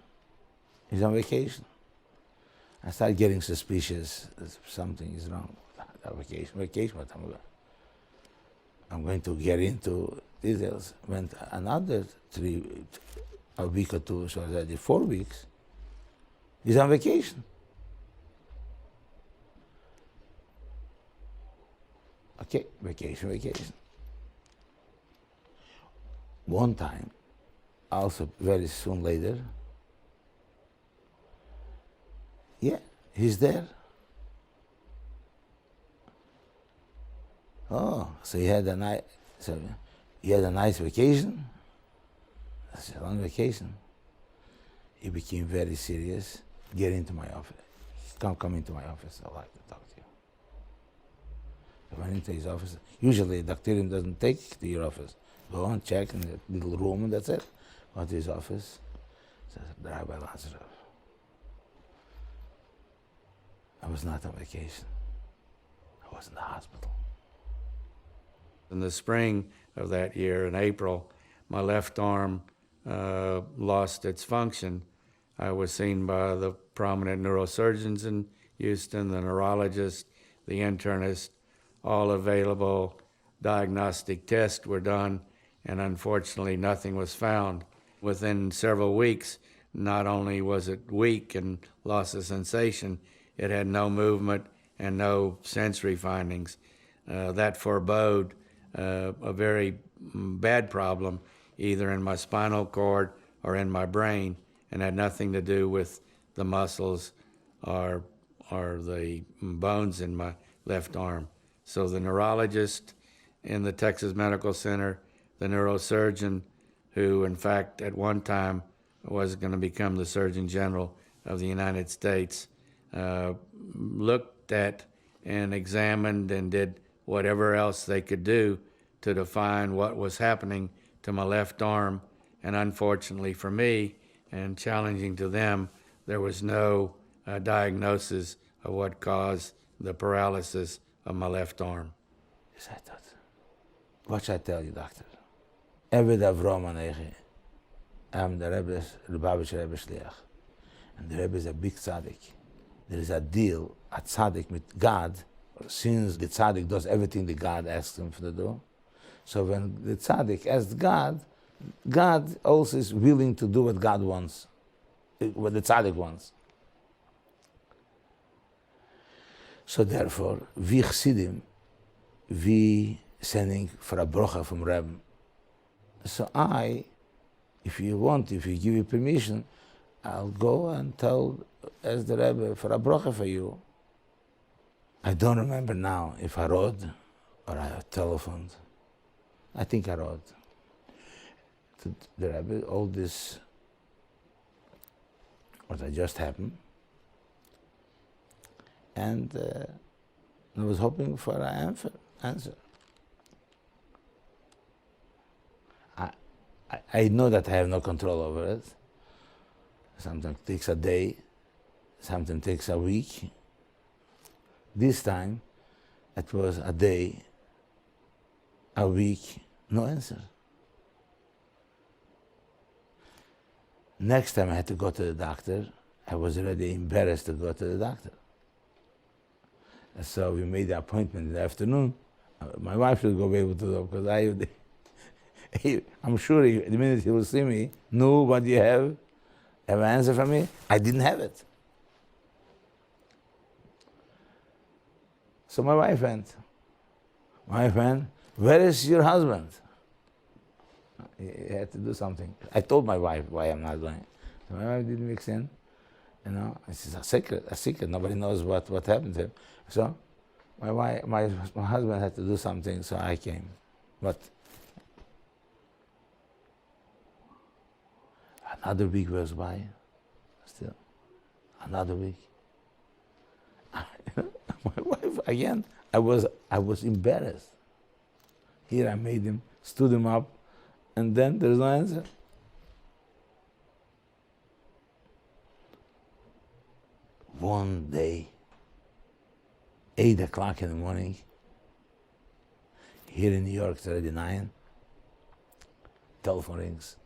He's on vacation. I started getting suspicious that something is wrong. Vacation, what I'm going to get into details. Went another a week or 2, so I did 4 weeks. He's on vacation. Okay, vacation. One time, also very soon later, yeah, he's there. Oh, so he had a nice vacation. That's a long vacation. He became very serious. Get into my office. Come into my office. I'd like to talk to you. I went into his office. Usually, the doctorium doesn't take you to your office. Go and check in the little room, and that's it. Go to his office. Says, Rabbi Lazaroff. I was not on vacation. I was in the hospital. In the spring of that year, in April, my left arm lost its function. I was seen by the prominent neurosurgeons in Houston, the neurologist, the internist. All available diagnostic tests were done, and unfortunately nothing was found. Within several weeks, not only was it weak and loss of sensation, it had no movement and no sensory findings. That forebode a very bad problem, either in my spinal cord or in my brain, and had nothing to do with the muscles or the bones in my left arm. So the neurologist in the Texas Medical Center, the neurosurgeon, who in fact at one time was going to become the Surgeon General of the United States, looked at and examined and did whatever else they could do to define what was happening to my left arm. And unfortunately for me, and challenging to them, there was no diagnosis of what caused the paralysis of my left arm. He said that. What should I tell you, doctor? Eved Avrom Anechi. I'm the Rebbe's, Lubavitch Rebbe Shliach. And the Rebbe is a big tzaddik. There is a deal, a tzaddik with God, since the tzaddik does everything that God asks him to do. So when the tzaddik asks God, God also is willing to do what God wants, what the tzaddik wants. So therefore, we Chassidim, we sending for a brocha from Rebbe. So if you give me permission, I'll go and ask the Rebbe for a brocha for you. I don't remember now if I wrote or I telephoned. I think I wrote to the Rebbe all this, what had just happened. And I was hoping for an answer. I know that I have no control over it. Sometimes it takes a day, sometimes it takes a week. This time, it was a day, a week, no answer. Next time I had to go to the doctor, I was already embarrassed to go to the doctor. And so we made the appointment in the afternoon. My wife would be able to go because I'm sure the minute he will see me, no, what do you have? Have an answer for me? I didn't have it. So my wife went. My wife went, where is your husband? He had to do something. I told my wife why I'm not going. So my wife didn't mix in. You know, it's a secret. Nobody knows what happened to him. So my husband had to do something, so I came. But another week goes by, still. Another week. My wife, again, I was embarrassed. Here I made him, stood him up, and then there's no answer. One day, 8 o'clock in the morning, here in New York, it's already 9, telephone rings.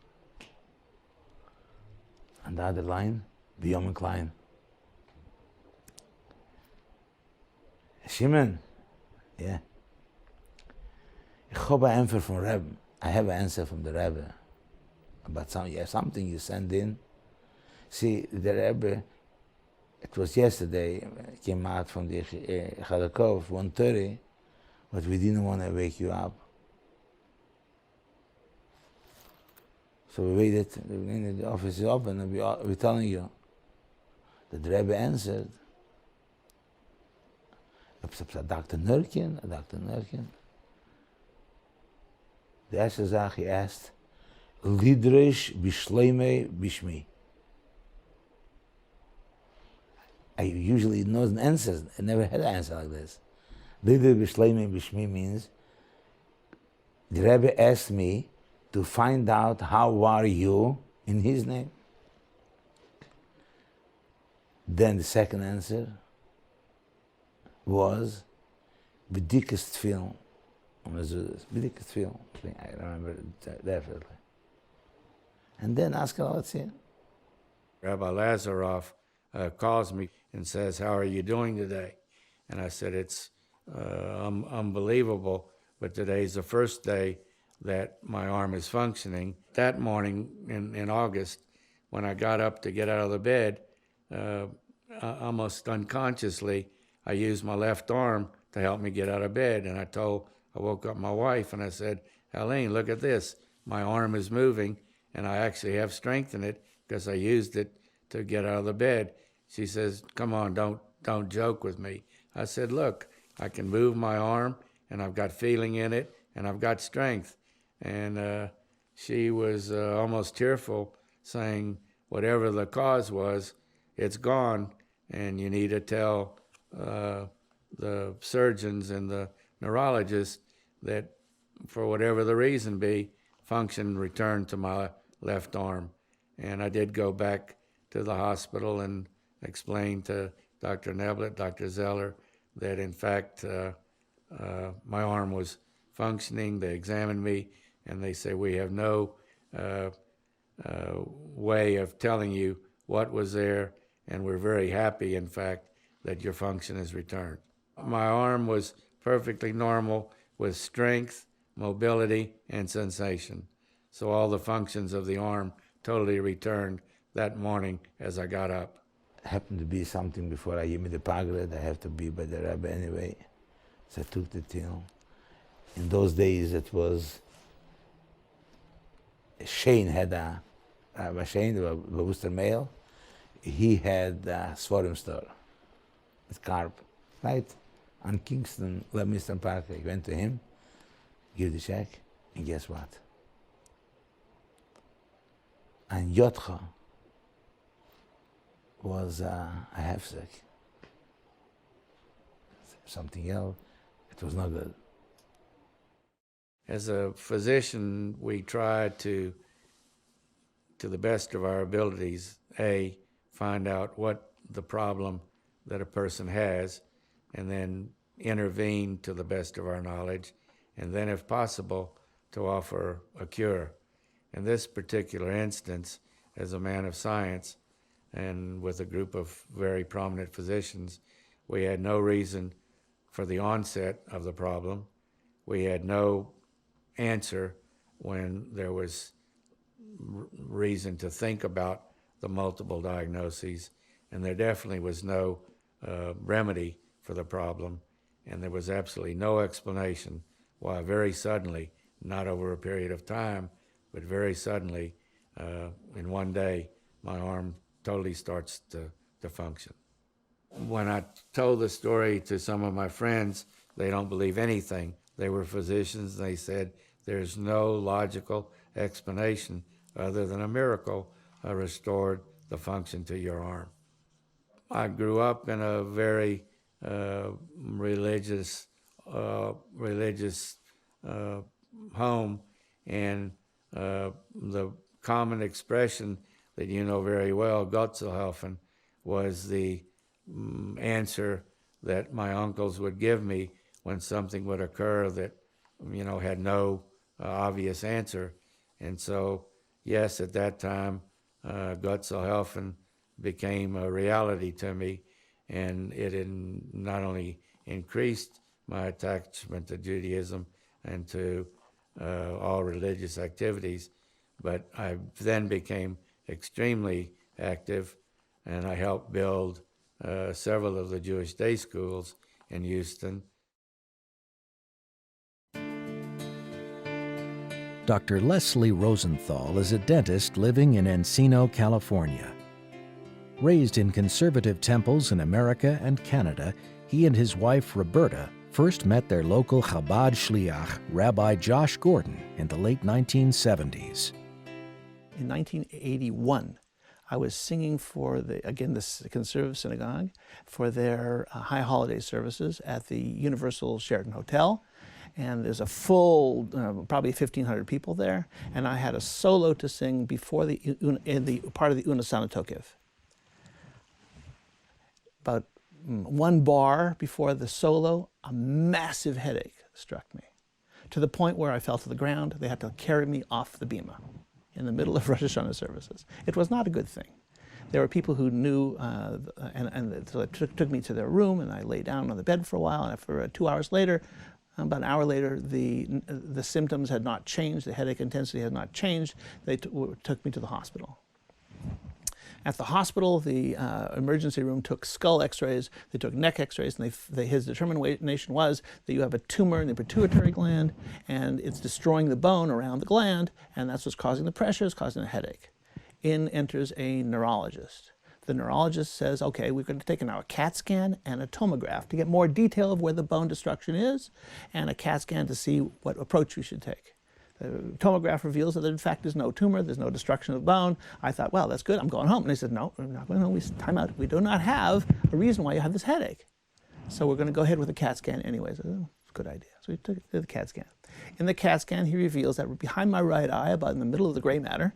On the other line, Bjorn Klein. Shimon, yeah. I have an answer from Rebbe. I have an answer from the Rebbe about something you send in. See, the Rebbe, it was yesterday, came out from the Chadakov, 1:30, but we didn't want to wake you up. So we waited, the office is open, and we're telling you that the Rebbe answered. Dr. Nurkin. The erste Sache he asked, Lidrish bishleime bishmi. I usually know an answer. I never had an answer like this. Lidrish bishleime bishmi means the Rebbe asked me to find out how are you in his name. Then the second answer was B'dikas Tefillin. B'dikas Tefillin. I remember it definitely. And then Ashkenaz. Rabbi Lazaroff calls me and says, "How are you doing today?" And I said, "It's unbelievable, but today's the first day that my arm is functioning." That morning in August, when I got up to get out of the bed, almost unconsciously, I used my left arm to help me get out of bed. And I woke up my wife and I said, "Helene, look at this. My arm is moving and I actually have strength in it because I used it to get out of the bed." She says, "Come on, don't joke with me." I said, "Look, I can move my arm and I've got feeling in it and I've got strength." And she was almost tearful, saying, "Whatever the cause was, it's gone, and you need to tell the surgeons and the neurologists that for whatever the reason be, function returned to my left arm." And I did go back to the hospital and explain to Dr. Neblett, Dr. Zeller, that in fact my arm was functioning. They examined me and they say, we have no way of telling you what was there, and we're very happy, in fact, that your function is returned. My arm was perfectly normal with strength, mobility, and sensation. So all the functions of the arm totally returned that morning as I got up. It happened to be something before I give me the pagret. I have to be by the Rebbe anyway. So I took the till. In those days it was, Shane had Rabbi Shane, the Worcester male, he had a Svarim store with carp, right? On Kingston, Leominster Park. I went to him, give the check, and guess what? And Yotcha was a hefsek. Something else, it was not good. As a physician, we try to the best of our abilities, find out what the problem that a person has, and then intervene to the best of our knowledge, and then, if possible, to offer a cure. In this particular instance, as a man of science and with a group of very prominent physicians, we had no reason for the onset of the problem. We had no answer when there was reason to think about the multiple diagnoses, and there definitely was no remedy for the problem, and there was absolutely no explanation why very suddenly, not over a period of time, but very suddenly, in one day, my arm totally starts to function. When I told the story to some of my friends, they don't believe anything. They were physicians, and they said, there's no logical explanation other than a miracle restored the function to your arm. I grew up in a very religious home, and the common expression that you know very well, Gott soll helfen, was the answer that my uncles would give me when something would occur that, had no obvious answer. And so, yes, at that time, Gott soll helfen became a reality to me, and it not only increased my attachment to Judaism and to all religious activities, but I then became extremely active, and I helped build several of the Jewish day schools in Houston. Dr. Leslie Rosenthal is a dentist living in Encino, California. Raised in conservative temples in America and Canada, he and his wife, Roberta, first met their local Chabad shliach, Rabbi Josh Gordon, in the late 1970s. In 1981, I was singing for the conservative synagogue for their high holiday services at the Universal Sheraton Hotel. And there's a full, probably 1,500 people there. And I had a solo to sing before in the part of the Unasana Tokiv. About one bar before the solo, a massive headache struck me, to the point where I fell to the ground. They had to carry me off the bima in the middle of Rosh Hashanah services. It was not a good thing. There were people who knew, so they took me to their room, and I lay down on the bed for a while, and after 2 hours later, about an hour later, the symptoms had not changed, the headache intensity had not changed. They took me to the hospital. At the hospital, the emergency room took skull x-rays, they took neck x-rays, and his determination was that you have a tumor in the pituitary gland, and it's destroying the bone around the gland, and that's what's causing the pressures, causing the headache. In enters a neurologist. The neurologist says, okay, we're going to take now a CAT scan and a tomograph to get more detail of where the bone destruction is, and a CAT scan to see what approach we should take. The tomograph reveals that in fact there's no tumor, there's no destruction of bone. I thought, well, that's good, I'm going home. And they said, no, we're not going home, time out. We do not have a reason why you have this headache. So we're going to go ahead with a CAT scan anyways. Oh, good idea. So we took the CAT scan. In the CAT scan, he reveals that behind my right eye, about in the middle of the gray matter,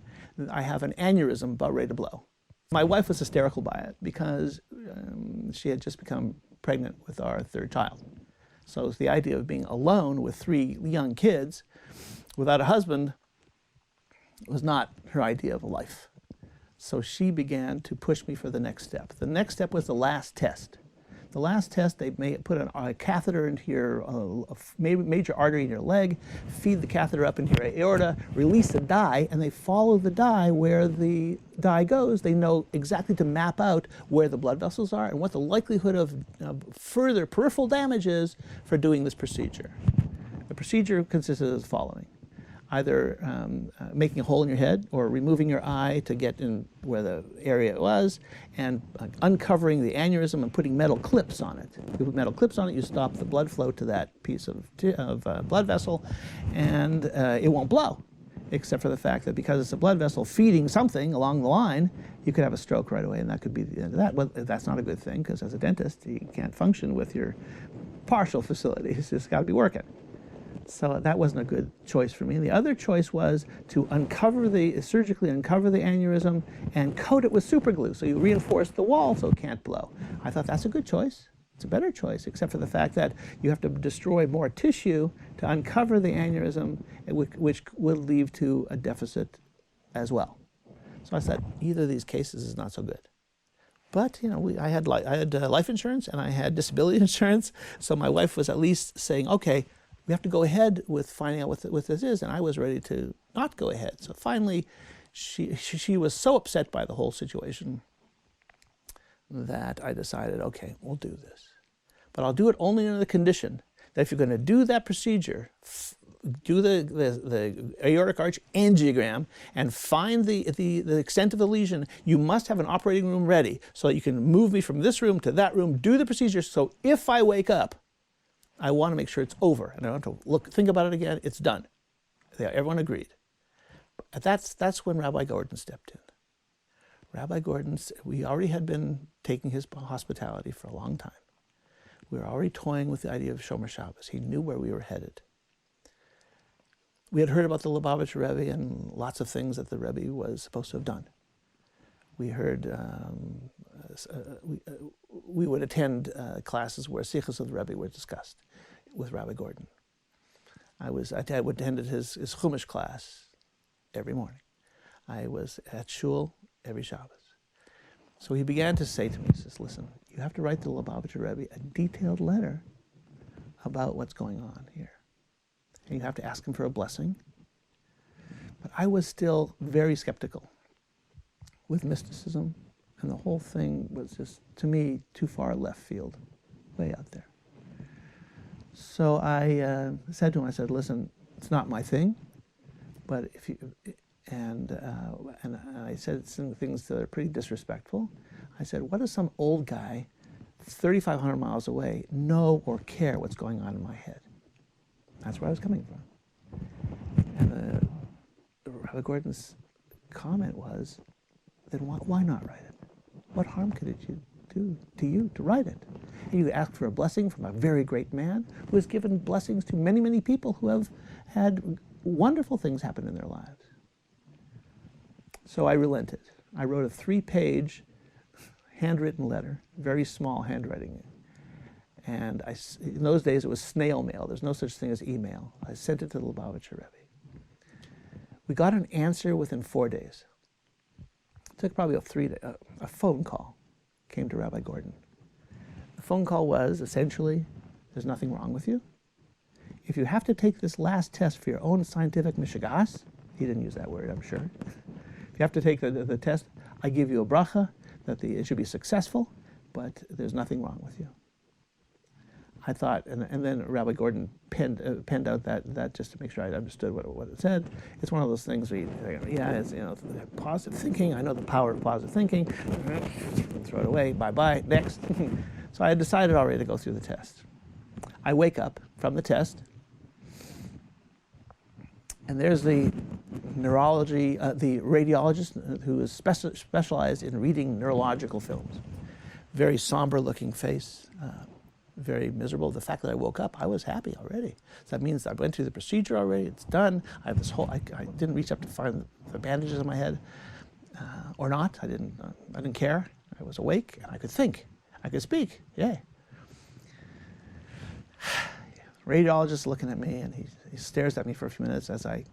I have an aneurysm about ready to blow. My wife was hysterical by it because she had just become pregnant with our third child. So it's the idea of being alone with 3 young kids without a husband was not her idea of a life. So she began to push me for the next step. The next step was the last test. The last test, they put a catheter into your major artery in your leg, feed the catheter up into your aorta, release a dye, and they follow the dye where the dye goes. They know exactly to map out where the blood vessels are and what the likelihood of further peripheral damage is for doing this procedure. The procedure consists of the following. Either making a hole in your head or removing your eye to get in where the area was and uncovering the aneurysm and putting metal clips on it. If you put metal clips on it, you stop the blood flow to that piece of blood vessel and it won't blow, except for the fact that because it's a blood vessel feeding something along the line, you could have a stroke right away and that could be the end of that. Well, that's not a good thing because as a dentist, you can't function with your partial facilities. It's got to be working. So that wasn't a good choice for me. The other choice was to surgically uncover the aneurysm and coat it with super glue. So you reinforce the wall so it can't blow. I thought that's a good choice. It's a better choice, except for the fact that you have to destroy more tissue to uncover the aneurysm, which would lead to a deficit as well. So I said, either of these cases is not so good. But, I had life insurance and I had disability insurance. So my wife was at least saying, okay, we have to go ahead with finding out what this is, and I was ready to not go ahead. So finally, she was so upset by the whole situation that I decided, okay, we'll do this. But I'll do it only under the condition that if you're going to do that procedure, do the aortic arch angiogram and find the extent of the lesion, you must have an operating room ready so that you can move me from this room to that room, do the procedure, so if I wake up, I want to make sure it's over, and I don't have to think about it again. It's done. Everyone agreed. But that's when Rabbi Gordon stepped in. Rabbi Gordon, we already had been taking his hospitality for a long time. We were already toying with the idea of Shomer Shabbos. He knew where we were headed. We had heard about the Lubavitcher Rebbe and lots of things that the Rebbe was supposed to have done. We heard, we would attend classes where Sichos of the Rebbe were discussed with Rabbi Gordon. I would attend his Chumash class every morning. I was at shul every Shabbos. So he began to say to me, he says, listen, you have to write the Lubavitcher Rebbe a detailed letter about what's going on here. And you have to ask him for a blessing. But I was still very skeptical with mysticism, and the whole thing was just, to me, too far left field, way out there. So I said to him, I said, listen, it's not my thing, but if you, and I said some things that are pretty disrespectful. I said, what does some old guy 3,500 miles away know or care what's going on in my head? That's where I was coming from. And Rabbi Gordon's comment was, then why not write it? What harm could it do to you to write it? And you ask for a blessing from a very great man who has given blessings to many, many people who have had wonderful things happen in their lives. So I relented. I wrote a 3-page handwritten letter, very small handwriting. And in those days it was snail mail. There's no such thing as email. I sent it to the Lubavitcher Rebbe. We got an answer within 4 days. It took probably a phone call came to Rabbi Gordon. The phone call was essentially, there's nothing wrong with you. If you have to take this last test for your own scientific mishigas, he didn't use that word, I'm sure. If you have to take the test, I give you a bracha that it should be successful, but there's nothing wrong with you. I thought, and then Rabbi Gordon penned out that just to make sure I understood what it said. It's one of those things where it's positive thinking. I know the power of positive thinking. Throw it away. Bye-bye. Next. So I had decided already to go through the test. I wake up from the test, and there's the the radiologist who is specialized in reading neurological films. Very somber-looking face. Very miserable. The fact that I woke up, I was happy already. So that means I went through the procedure already. It's done. I have this whole. I didn't reach up to find the bandages on my head, or not. I didn't care. I was awake and I could think. I could speak. Yay! Radiologist looking at me, and he stares at me for a few minutes as I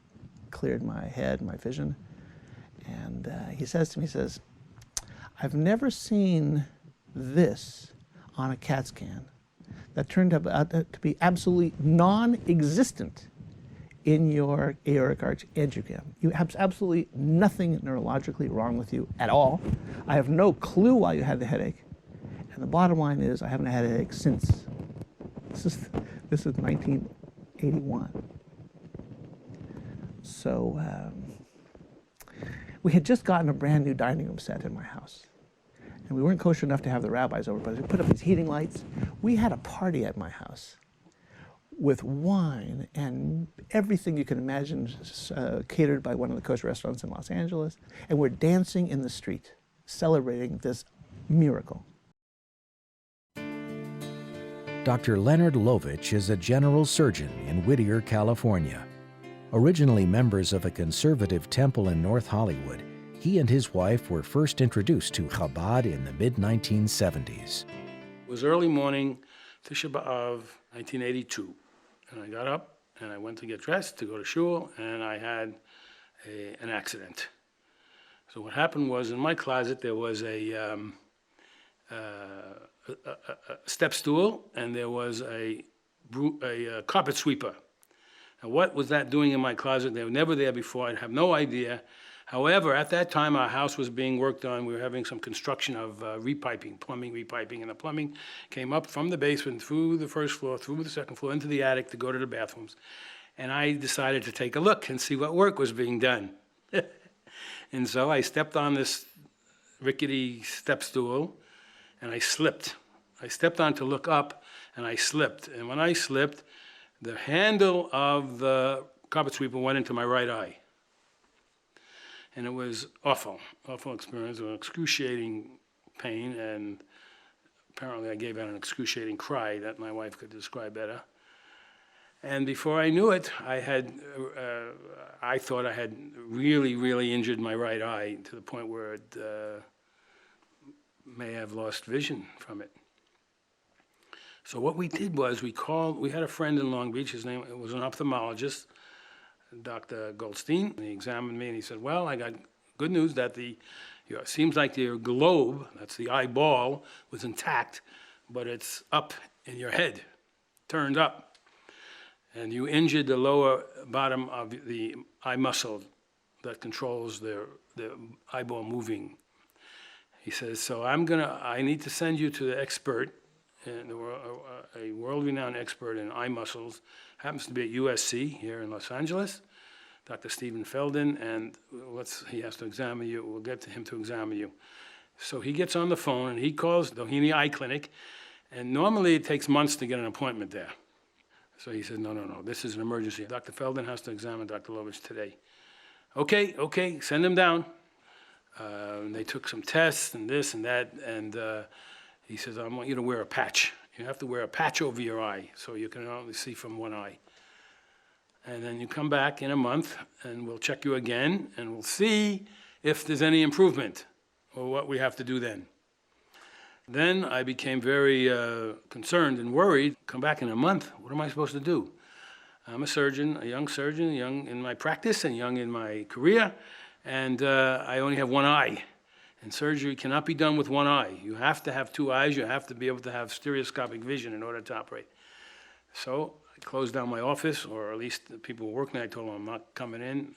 cleared my head, my vision. And he says to me, he says, I've never seen this on a CAT scan that turned out to be absolutely non-existent in your aortic arch angiogram. You have absolutely nothing neurologically wrong with you at all. I have no clue why you had the headache. And the bottom line is I haven't had a headache since. This is 1981. So we had just gotten a brand new dining room set in my house. And we weren't kosher enough to have the rabbis over, but we put up these heating lights. We had a party at my house with wine and everything you can imagine, catered by one of the kosher restaurants in Los Angeles. And we're dancing in the street, celebrating this miracle. Dr. Leonard Lovich is a general surgeon in Whittier, California. Originally members of a conservative temple in North Hollywood, he and his wife were first introduced to Chabad in the mid-1970s. It was early morning, Tisha B'Av, 1982. And I got up and I went to get dressed to go to shul, and I had an accident. So what happened was, in my closet there was a step stool, and there was a carpet sweeper. Now, what was that doing in my closet? They were never there before. I have no idea. However, at that time, our house was being worked on. We were having some construction of repiping, plumbing repiping, and the plumbing came up from the basement through the first floor, through the second floor, into the attic to go to the bathrooms. And I decided to take a look and see what work was being done. And so I stepped on this rickety step stool, and I slipped. I stepped on to look up, and I slipped. And when I slipped, the handle of the carpet sweeper went into my right eye. And it was awful experience, an excruciating pain, and apparently I gave out an excruciating cry that my wife could describe better. And before I knew it, I thought I had really, really injured my right eye to the point where it may have lost vision from it. So what we did was we had a friend in Long Beach. His name was an ophthalmologist, Dr. Goldstein. And he examined me and he said, well, I got good news that it seems like your globe, that's the eyeball, was intact, but it's up in your head, turned up. And you injured the lower bottom of the eye muscle that controls the eyeball moving. He says, so I need to send you to the expert, a world-renowned expert in eye muscles, happens to be at USC here in Los Angeles, Dr. Stephen Feldin, and he has to examine you. We'll get to him to examine you. So he gets on the phone and he calls Doheny Eye Clinic, and normally it takes months to get an appointment there. So he said, no, this is an emergency. Dr. Feldin has to examine Dr. Lovich today. Okay, send him down. And they took some tests and this and that, and he says, I want you to wear a patch. You have to wear a patch over your eye so you can only see from one eye. And then you come back in a month and we'll check you again and we'll see if there's any improvement or what we have to do then. Then I became very concerned and worried. Come back in a month, what am I supposed to do? I'm a surgeon, young in my practice and young in my career, and I only have one eye. And surgery cannot be done with one eye. You have to have two eyes. You have to be able to have stereoscopic vision in order to operate. So I closed down my office, or at least the people working. I told them I'm not coming in.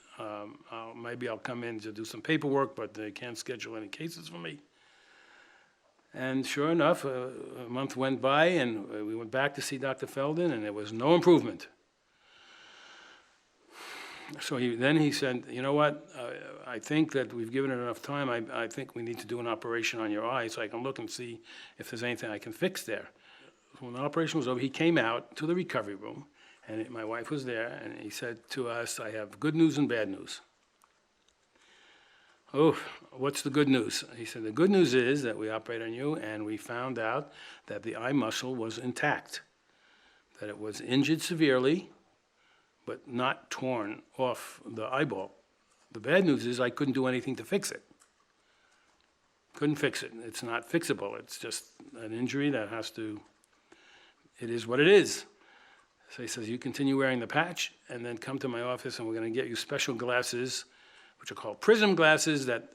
Maybe I'll come in to do some paperwork, but they can't schedule any cases for me. And sure enough, a month went by, and we went back to see Dr. Feldin, and there was no improvement. So he said, you know what, I think that we've given it enough time. I think we need to do an operation on your eye so I can look and see if there's anything I can fix there. When the operation was over, he came out to the recovery room, and my wife was there, and he said to us, I have good news and bad news. Oh, what's the good news? He said, the good news is that we operated on you, and we found out that the eye muscle was intact, that it was injured severely, but not torn off the eyeball. The bad news is I couldn't do anything to fix it. Couldn't fix it. It's not fixable. It's just an injury that it is what it is. So he says, you continue wearing the patch and then come to my office and we're going to get you special glasses, which are called prism glasses that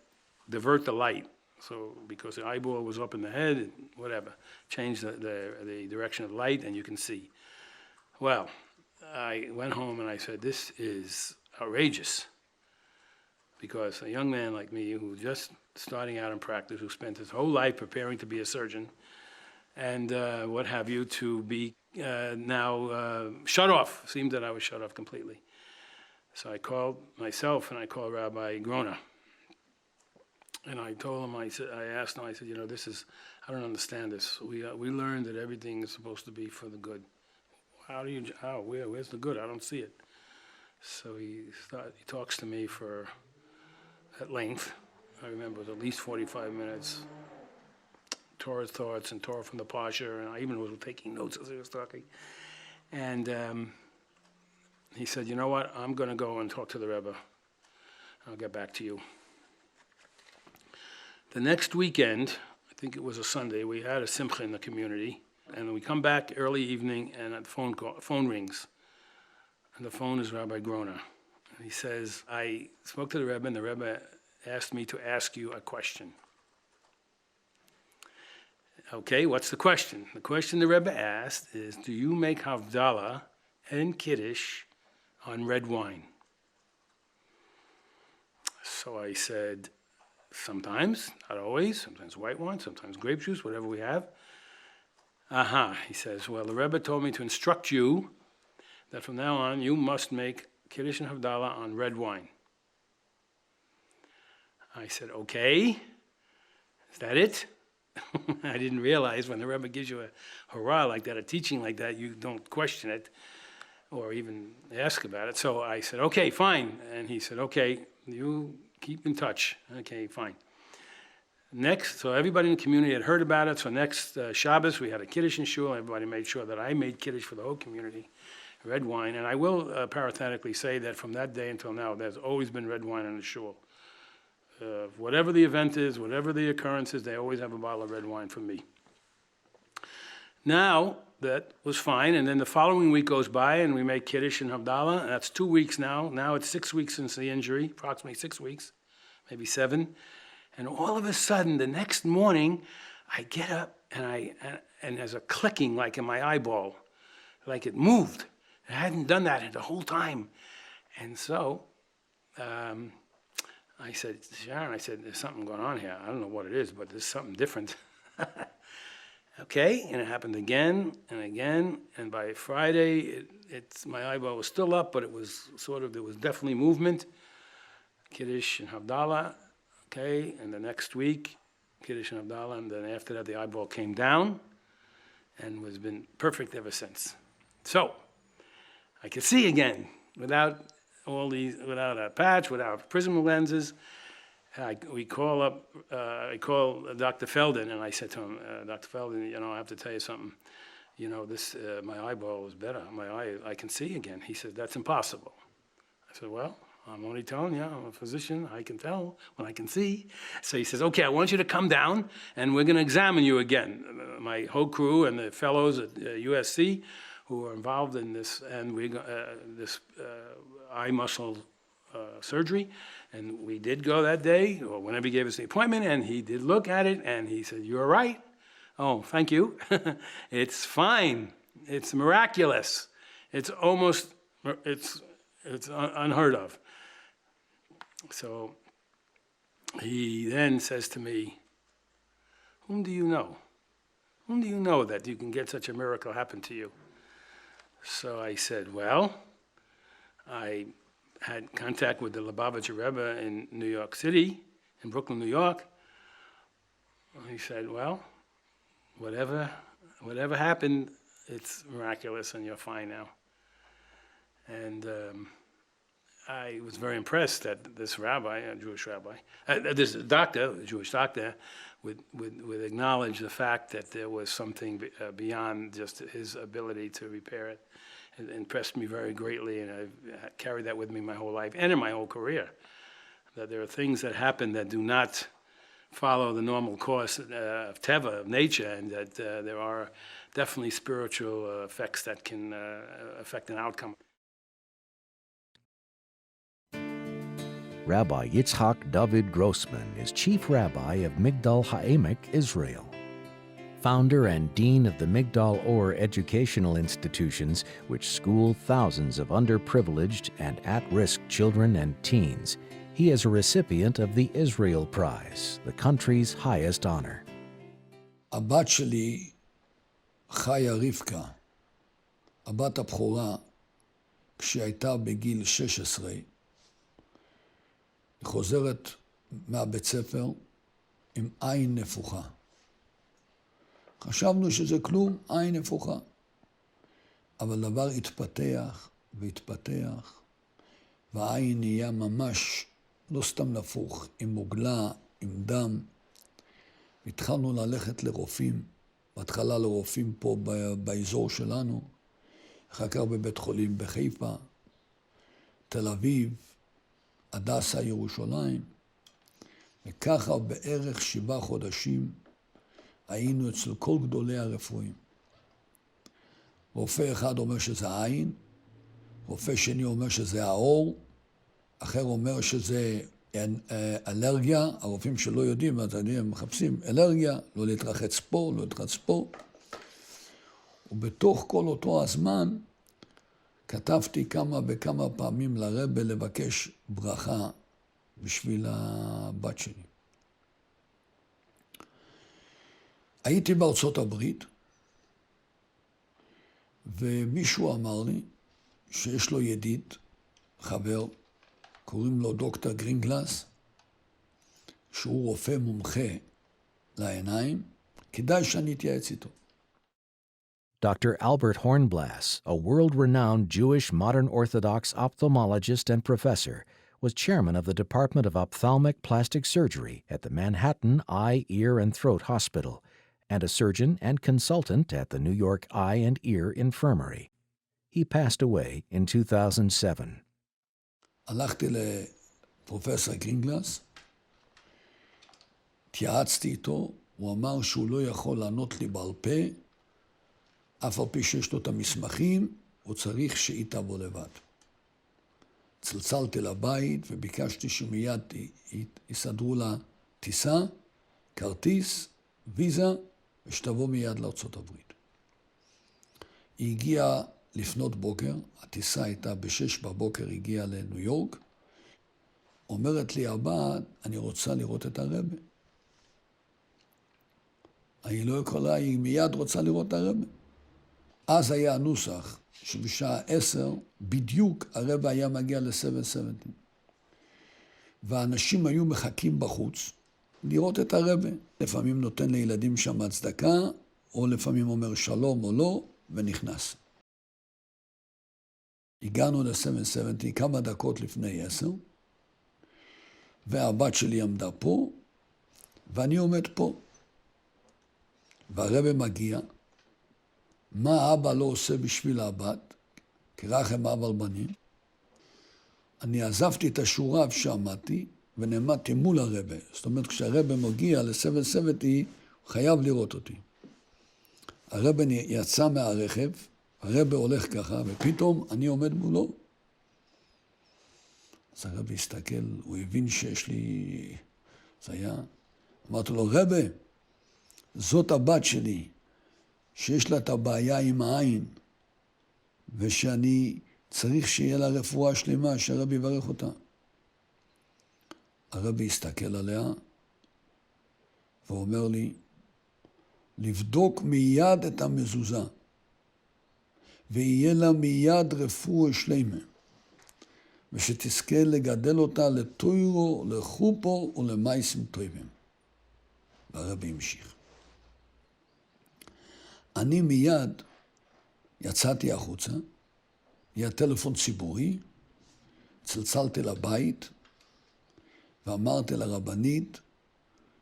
divert the light. So because the eyeball was up in the head, whatever, change the direction of light and you can see. Well, I went home and I said, this is outrageous. Because a young man like me who just starting out in practice, who spent his whole life preparing to be a surgeon, and what have you, to be now shut off. It seemed that I was shut off completely. So I called myself and I called Rabbi Grona. And I told him, I asked him, I said, I don't understand this. We learned that everything is supposed to be for the good. Where's the good? I don't see it. So he talks to me at length. I remember it was at least 45 minutes. Tore his thoughts and tore from the Pasha, and I even was taking notes as he was talking. And he said, you know what, I'm going to go and talk to the Rebbe. I'll get back to you. The next weekend, I think it was a Sunday, we had a simcha in the community, and we come back early evening, and the phone rings, and the phone is Rabbi Grona. And he says, I spoke to the Rebbe, and the Rebbe asked me to ask you a question. Okay, what's the question? The question the Rebbe asked is, do you make Havdalah and Kiddush on red wine? So I said, sometimes, not always, sometimes white wine, sometimes grape juice, whatever we have. He says, well, the Rebbe told me to instruct you that from now on you must make Kiddush and Havdalah on red wine. I said, okay, is that it? I didn't realize when the Rebbe gives you a hurrah like that, a teaching like that, you don't question it or even ask about it. So I said, okay, fine. And he said, okay, you keep in touch. Okay, fine. Next, so everybody in the community had heard about it. So next Shabbos, we had a Kiddush in Shul. Everybody made sure that I made Kiddush for the whole community, red wine. And I will parenthetically say that from that day until now, there's always been red wine in the Shul. Whatever the event is, whatever the occurrence is, they always have a bottle of red wine for me. Now, that was fine, and then the following week goes by, and we make Kiddush and Havdalah, and that's 2 weeks now. Now it's 6 weeks since the injury, approximately 6 weeks, maybe 7. And all of a sudden, the next morning, I get up, and there's a clicking like in my eyeball, like it moved. I hadn't done that the whole time. And so, I said, Sharon, there's something going on here. I don't know what it is, but there's something different. Okay, and it happened again and again. And by Friday, my eyeball was still up, but it was there was definitely movement. Kiddush and Havdalah, okay, and the next week, Kiddush and Havdalah, and then after that, the eyeball came down and has been perfect ever since. So, I could see again without a patch, without prism lenses. I call Dr. Feldin, and I said to him, Dr. Feldin, I have to tell you something. My eyeball is better. I can see again. He said, that's impossible. I said, well, I'm only telling you, I'm a physician. I can tell when I can see. So he says, okay, I want you to come down, and we're going to examine you again. My whole crew and the fellows at USC who are involved in this, and this eye muscle surgery, and we did go that day, or whenever he gave us the appointment, and he did look at it, and he said, you're right. Oh, thank you. It's fine. It's miraculous. It's unheard of. So he then says to me, whom do you know? Whom do you know that you can get such a miracle happen to you? So I said, well, I had contact with the Lubavitcher Rebbe in New York City, in Brooklyn, New York. He said, well, whatever happened, it's miraculous and you're fine now. And I was very impressed that this rabbi, a Jewish rabbi, this doctor, a Jewish doctor, would acknowledge the fact that there was something beyond just his ability to repair it. It impressed me very greatly, and I've carried that with me my whole life and in my whole career, that there are things that happen that do not follow the normal course of Teva, of nature, and that there are definitely spiritual effects that can affect an outcome. Rabbi Yitzhak David Grossman is Chief Rabbi of Migdal HaEmek, Israel. Founder and Dean of the Migdal Or educational institutions, which school thousands of underprivileged and at-risk children and teens, he is a recipient of the Israel Prize, the country's highest honor. הבת שלי, חיה רבקה, הבת הבכורה, כשהיא הייתה בגיל 16, היא חוזרת מהבית ספר עם עין נפוחה. חשבנו שזה כלום, עין נפוחה. אבל דבר התפתח והתפתח, והעין נהיה ממש לא סתם נפוך, עם מוגלה, עם דם. התחלנו ללכת לרופאים, בהתחלה לרופאים פה באזור שלנו, אחר כך בבית חולים בחיפה, תל אביב, הדסה ירושלים, וככה בערך 7 חודשים היינו אצל כל גדולי הרפואים. רופא אחד אומר שזה עין, רופא שני אומר שזה האור, אחר אומר שזה אלרגיה, הרופאים שלא יודעים, הם מחפשים אלרגיה, לא להתרחץ פה, לא להתרחץ פה. ובתוך כל אותו הזמן כתבתי כמה וכמה פעמים לרבי לבקש ברכה בשביל הבת שלי. הייתי בארצות הברית, ומישהו אמר לי שיש לו ידיד, חבר, קוראים לו דוקטור גרינגלס, שהוא רופא מומחה לעיניים, כדאי שאני אתייעץ איתו. Dr. Albert Hornblass, a world-renowned Jewish modern Orthodox ophthalmologist and professor, was chairman of the Department of Ophthalmic Plastic Surgery at the Manhattan Eye, Ear, and Throat Hospital, and a surgeon and consultant at the New York Eye and Ear Infirmary. He passed away in 2007. הלכתי לפרופסור גרינגלס, התייעצתי איתו, הוא אמר שהוא לא יכול לענות לי בעל פה, אף על פי שיש לו את המסמכים, הוא צריך שהיא תבוא לבד. צלצלתי לבית וביקשתי שמיד יסדרו לה טיסה, כרטיס, ויזה, ושתבוא מיד לארצות הברית. היא הגיעה לפנות בוקר, הטיסה הייתה ב-6 בבוקר, הגיעה לניו יורק, אומרת לי הבת, אני רוצה לראות את הרבי. אני לא יכולה, היא מיד רוצה לראות את הרבי. אז היה הנוסח שבשעה 10 בדיוק הרבי היה מגיע ל-770. והאנשים היו מחכים בחוץ לראות את הרבי. לפעמים נותן לילדים שם הצדקה, או לפעמים אומר שלום או לא, ונכנס. הגענו ל-770 כמה דקות לפני 10, והבת שלי עמדה פה, ואני עומד פה. והרבי מגיע, מה אבא לא עושה בשביל הבת? כרחם אב על בנים. אני עזבתי את השורה שעמדתי, ונעמדתי מול הרבי. זאת אומרת, כשהרבי מגיע ל-770, הוא חייב לראות אותי. הרבי יצא מהרכב, הרבי הולך ככה, ופתאום אני עומד מולו. אז הרבי הסתכל, הוא הבין שיש לי... זה היה... אמרתי לו, רבי, זאת הבת שלי, שיש לה את הבעיה עם העין, ושאני צריך שיהיה לה רפואה שלמה, שהרבי יברך אותה. הרבי הסתכל עליה, ואומר לי, לבדוק מיד את המזוזה, ויהיה לה מיד רפואה שלמה, ושתזכה לגדל אותה לטוירו, לחופו ולמייסים טויבים. והרבי המשיך. אני מיד יצאתי החוצה, היה טלפון ציבורי, צלצלתי לבית, ואמרתי לרבנית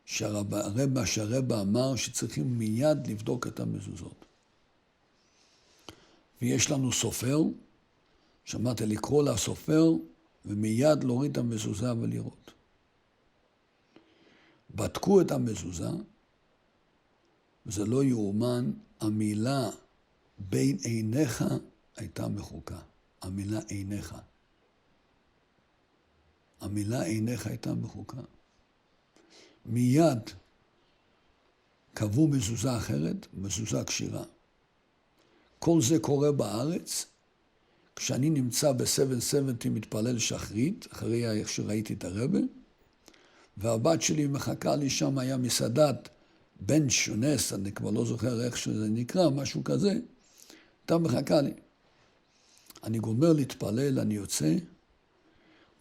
שהרבא אמר שצריכים מיד לבדוק את המזוזות. ויש לנו סופר, שמעתי לקרוא לה סופר, ומיד להוריד את המזוזה ולראות. בדקו את המזוזה, וזה לא יאומן, המילה בין עיניך הייתה מחוקה. המילה עיניך. המילה עיניך הייתה מחוקה. מיד קבעו מזוזה אחרת, מזוזה קשירה. כל זה קורה בארץ, כשאני נמצא ב-770 מתפלל שחרית, אחרי איך שראיתי את הרבי, והבת שלי מחכה לי שם, היה מסעדת בן שונס, אני כבר לא זוכר איך שזה נקרא, משהו כזה, הייתה מחכה לי. אני גומר להתפלל, אני יוצא,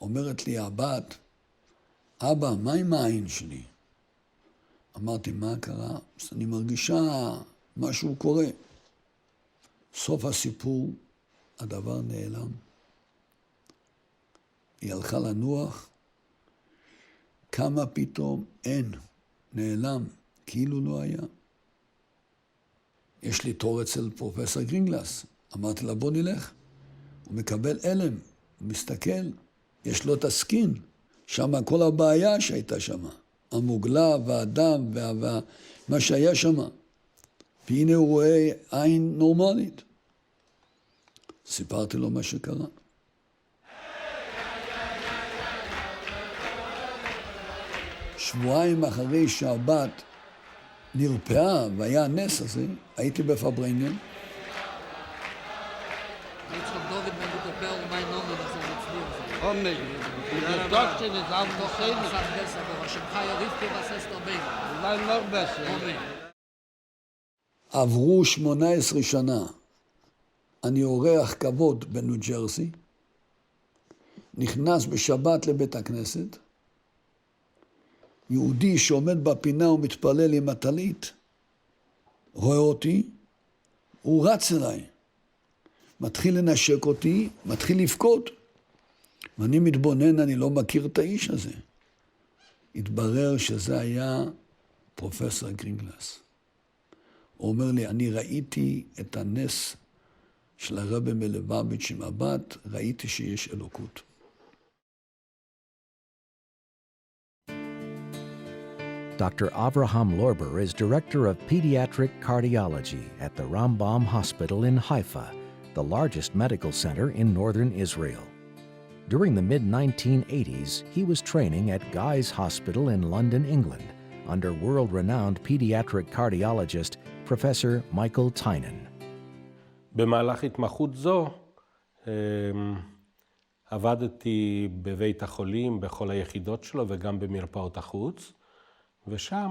אומרת לי הבת, אבא, מה עם העין שלי? אמרתי, מה קרה? אז אני מרגישה משהו קורה. סוף הסיפור, הדבר נעלם. היא הלכה לנוח, כמה פתאום אין, נעלם, כאילו לא היה. יש לי תור אצל פרופסור גרינגלס. אמרתי לה, בוא נלך. הוא מקבל אלם, הוא מסתכל, יש לו את הסכין. שם כל הבעיה שהייתה שם. המוגלה והדם ומה שהיה שם. והנה הוא רואה עין נורמלית. סיפרתי לו מה שקרה. שבועיים אחרי שהבת נרפאה והיה הנס הזה, הייתי בפברנגן. עברו 18 שנה. אני אורח כבוד בניו ג'רסי, נכנס בשבת לבית הכנסת, יהודי שעומד בפינה ומתפלל עם הטלית, רואה אותי, הוא רץ אליי, מתחיל לנשק אותי, מתחיל לבכות, ואני מתבונן, אני לא מכיר את האיש הזה. התברר שזה היה פרופסור גרינגלס. הוא אומר לי, אני ראיתי את הנס של הרבי מלובביץ' עם הבת, ראיתי שיש אלוקות. Dr. Avraham Lorber is Director of Pediatric Cardiology at the Rambam Hospital in Haifa, the largest medical center in northern Israel. During the mid-1980s, he was training at Guy's Hospital in London, England, under world-renowned pediatric cardiologist Professor Michael Tynan. במהלך התמחות זו עבדתי בבית החולים, בכל היחידות שלו וגם במרפאות החוץ, ושם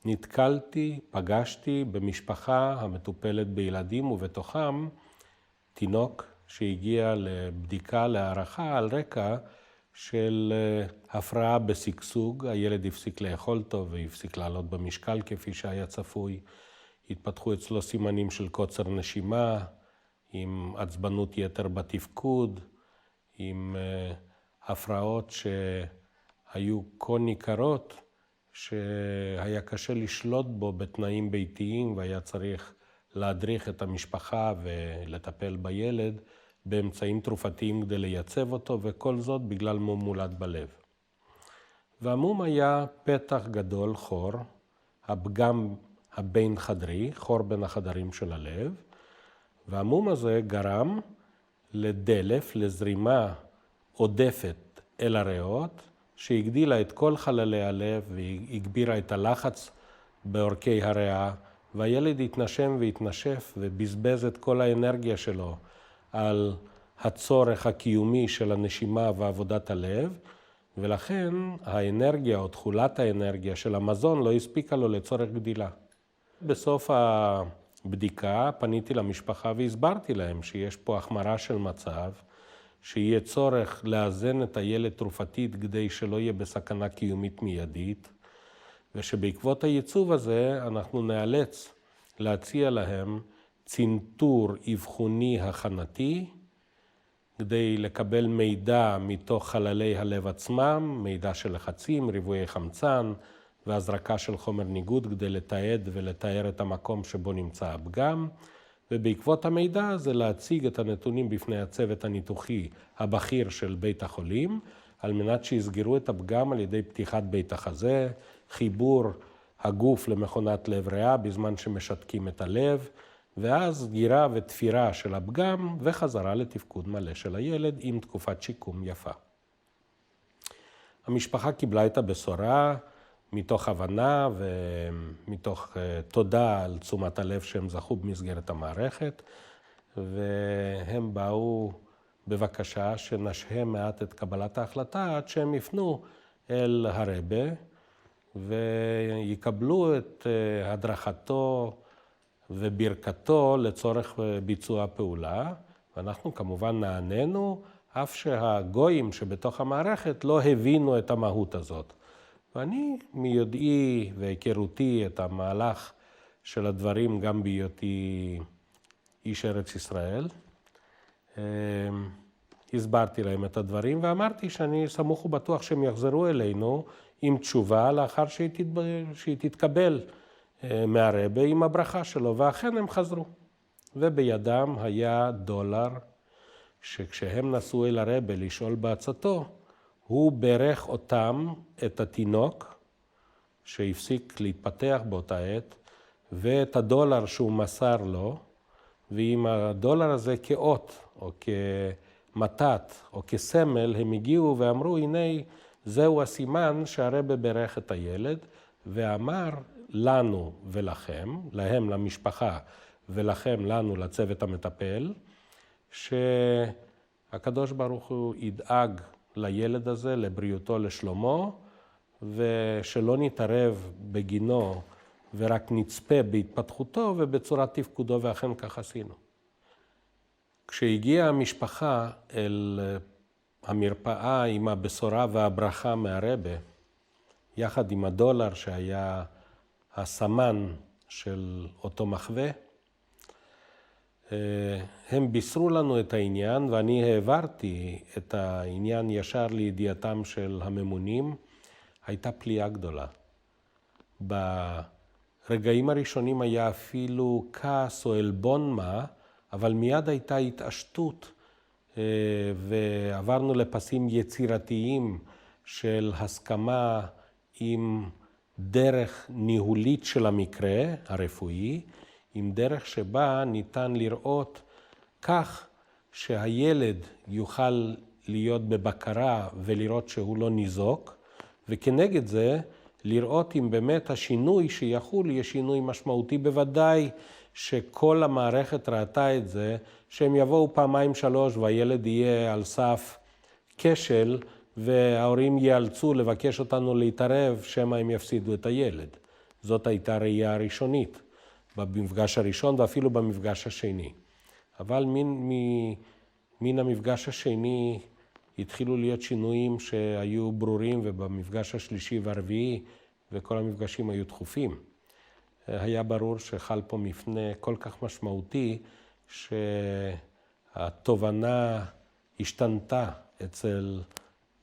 נתקלתי, פגשתי במשפחה המטופלת בילדים, ובתוכם תינוק שהגיע לבדיקה, להערכה על רקע של הפרעה בסגסוג. הילד הפסיק לאכול טוב והפסיק לעלות במשקל כפי שהיה צפוי. התפתחו אצלו סימנים של קוצר נשימה, עם עצבנות יתר בתפקוד, עם הפרעות שהיו כה ניכרות, שהיה קשה לשלוט בו בתנאים ביתיים, והיה צריך להדריך את המשפחה ולטפל בילד באמצעים תרופתיים כדי לייצב אותו, וכל זאת בגלל מום מולד בלב. והמום היה פתח גדול, חור, הפגם הבין חדרי, חור בין החדרים של הלב, והמום הזה גרם לדלף, לזרימה עודפת אל הריאות, שהגדילה את כל חללי הלב והגבירה את הלחץ בעורקי הריאה, והילד התנשם והתנשף ובזבז את כל האנרגיה שלו על הצורך הקיומי של הנשימה ועבודת הלב, ולכן האנרגיה או תכולת האנרגיה של המזון לא הספיקה לו לצורך גדילה. בסוף הבדיקה פניתי למשפחה והסברתי להם שיש פה החמרה של מצב, שיהיה צורך לאזן את הילד תרופתית כדי שלא יהיה בסכנה קיומית מיידית, ושבעקבות הייצוב הזה אנחנו נאלץ להציע להם צנתור אבחוני הכנתי, כדי לקבל מידע מתוך חללי הלב עצמם, מידע של לחצים, ריבועי חמצן והזרקה של חומר ניגוד כדי לתעד ולתאר את המקום שבו נמצא הפגם, ובעקבות המידע הזה להציג את הנתונים בפני הצוות הניתוחי הבכיר של בית החולים, על מנת שיסגרו את הפגם על ידי פתיחת בית החזה, חיבור הגוף למכונת לב ריאה בזמן שמשתקים את הלב, ואז סגירה ותפירה של הפגם וחזרה לתפקוד מלא של הילד עם תקופת שיקום יפה. המשפחה קיבלה את הבשורה מתוך הבנה ומתוך תודה על תשומת הלב שהם זכו במסגרת המערכת, והם באו בבקשה שנשהה מעט את קבלת ההחלטה עד שהם יפנו אל הרבה ויקבלו את הדרכתו וברכתו לצורך ביצוע פעולה, ואנחנו כמובן נענינו, אף שהגויים שבתוך המערכת לא הבינו את המהות הזאת. ואני מיודעי והיכרותי את המהלך של הדברים גם בהיותי איש ארץ ישראל, הסברתי להם את הדברים ואמרתי שאני סמוך ובטוח שהם יחזרו אלינו עם תשובה לאחר שהיא תתקבל מהרבה עם הברכה שלו, ואכן הם חזרו. ובידם היה דולר שכשהם נסעו אל הרבה לשאול בעצתו, הוא ברך אותם, את התינוק שהפסיק להתפתח באותה עת, ואת הדולר שהוא מסר לו, ועם הדולר הזה כאות או כמתת או כסמל הם הגיעו ואמרו, הנה זהו הסימן שהרבה ברך את הילד, ואמר לנו ולכם, להם למשפחה ולכם לנו לצוות המטפל, שהקדוש ברוך הוא ידאג לילד הזה, לבריאותו, לשלומו, ושלא נתערב בגינו ורק נצפה בהתפתחותו ובצורת תפקודו, ואכן כך עשינו. כשהגיעה המשפחה אל המרפאה עם הבשורה והברכה מהרבה, יחד עם הדולר שהיה הסמן של אותו מחווה, הם בישרו לנו את העניין, ואני העברתי את העניין ישר לידיעתם של הממונים. הייתה פליאה גדולה. ברגעים הראשונים היה אפילו כעס או אלבון מה, אבל מיד הייתה התעשתות, ועברנו לפסים יצירתיים של הסכמה עם דרך ניהולית של המקרה הרפואי, עם דרך שבה ניתן לראות כך שהילד יוכל להיות בבקרה ולראות שהוא לא ניזוק, וכנגד זה לראות אם באמת השינוי שיחול יהיה שינוי משמעותי. בוודאי שכל המערכת ראתה את זה, שהם יבואו פעמיים שלוש והילד יהיה על סף כשל, וההורים ייאלצו לבקש אותנו להתערב שמא הם יפסידו את הילד. זאת הייתה ראייה הראשונית במפגש הראשון ואפילו במפגש השני. אבל מן המפגש השני התחילו להיות שינויים שהיו ברורים, ובמפגש השלישי והרביעי וכל המפגשים היו דחופים. היה ברור שחל פה מפנה כל כך משמעותי שהתובנה השתנתה אצל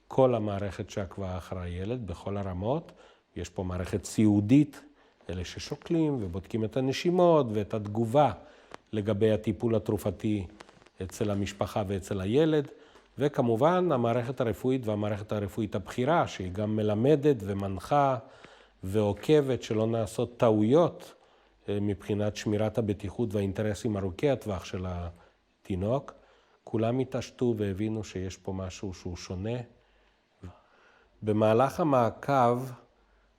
כל המערכת שעקבה אחר הילד בכל הרמות. יש פה מערכת סיעודית, אלה ששוקלים ובודקים את הנשימות ואת התגובה לגבי הטיפול התרופתי אצל המשפחה ואצל הילד, וכמובן המערכת הרפואית והמערכת הרפואית הבכירה, שהיא גם מלמדת ומנחה ועוקבת שלא נעשות טעויות מבחינת שמירת הבטיחות והאינטרסים ארוכי הטווח של התינוק. כולם התעשתו והבינו שיש פה משהו שהוא שונה. במהלך המעקב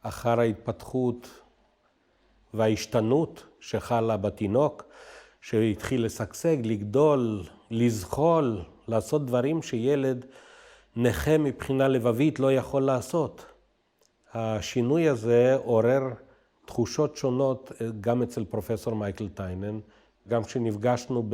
אחר ההתפתחות וההשתנות שחלה בתינוק, שהתחיל לשגשג, לגדול, לזחול, לעשות דברים שילד נכה מבחינה לבבית לא יכול לעשות. השינוי הזה עורר תחושות שונות גם אצל פרופסור מייקל טיינן, גם כשנפגשנו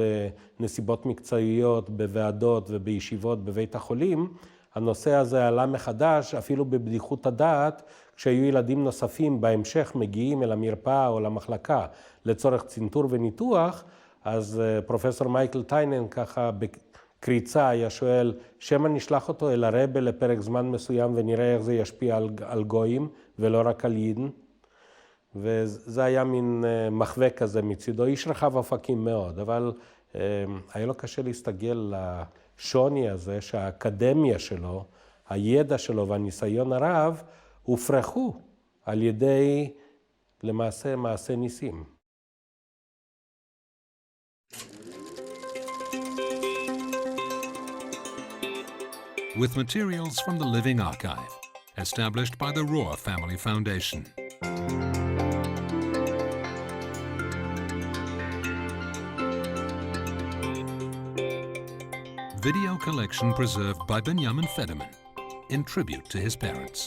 בנסיבות מקצועיות, בוועדות ובישיבות בבית החולים, הנושא הזה עלה מחדש, אפילו בבדיחות הדעת, כשהיו ילדים נוספים בהמשך מגיעים אל המרפאה או למחלקה לצורך צנתור וניתוח, אז פרופסור מייקל טיינן ככה בקריצה היה שואל, שמא נשלח אותו אל הרבה לפרק זמן מסוים ונראה איך זה ישפיע על גויים ולא רק על יידן. וזה היה מין מחווה כזה מצידו, איש רחב אופקים מאוד, אבל היה לו קשה להסתגל לשוני הזה שהאקדמיה שלו, הידע שלו והניסיון הרב הופרכו על ידי למעשה מעשה ניסים. With materials from the Living Archive, established by the Rohr Family Foundation. Video collection preserved by Benjamin Federman in tribute to his parents.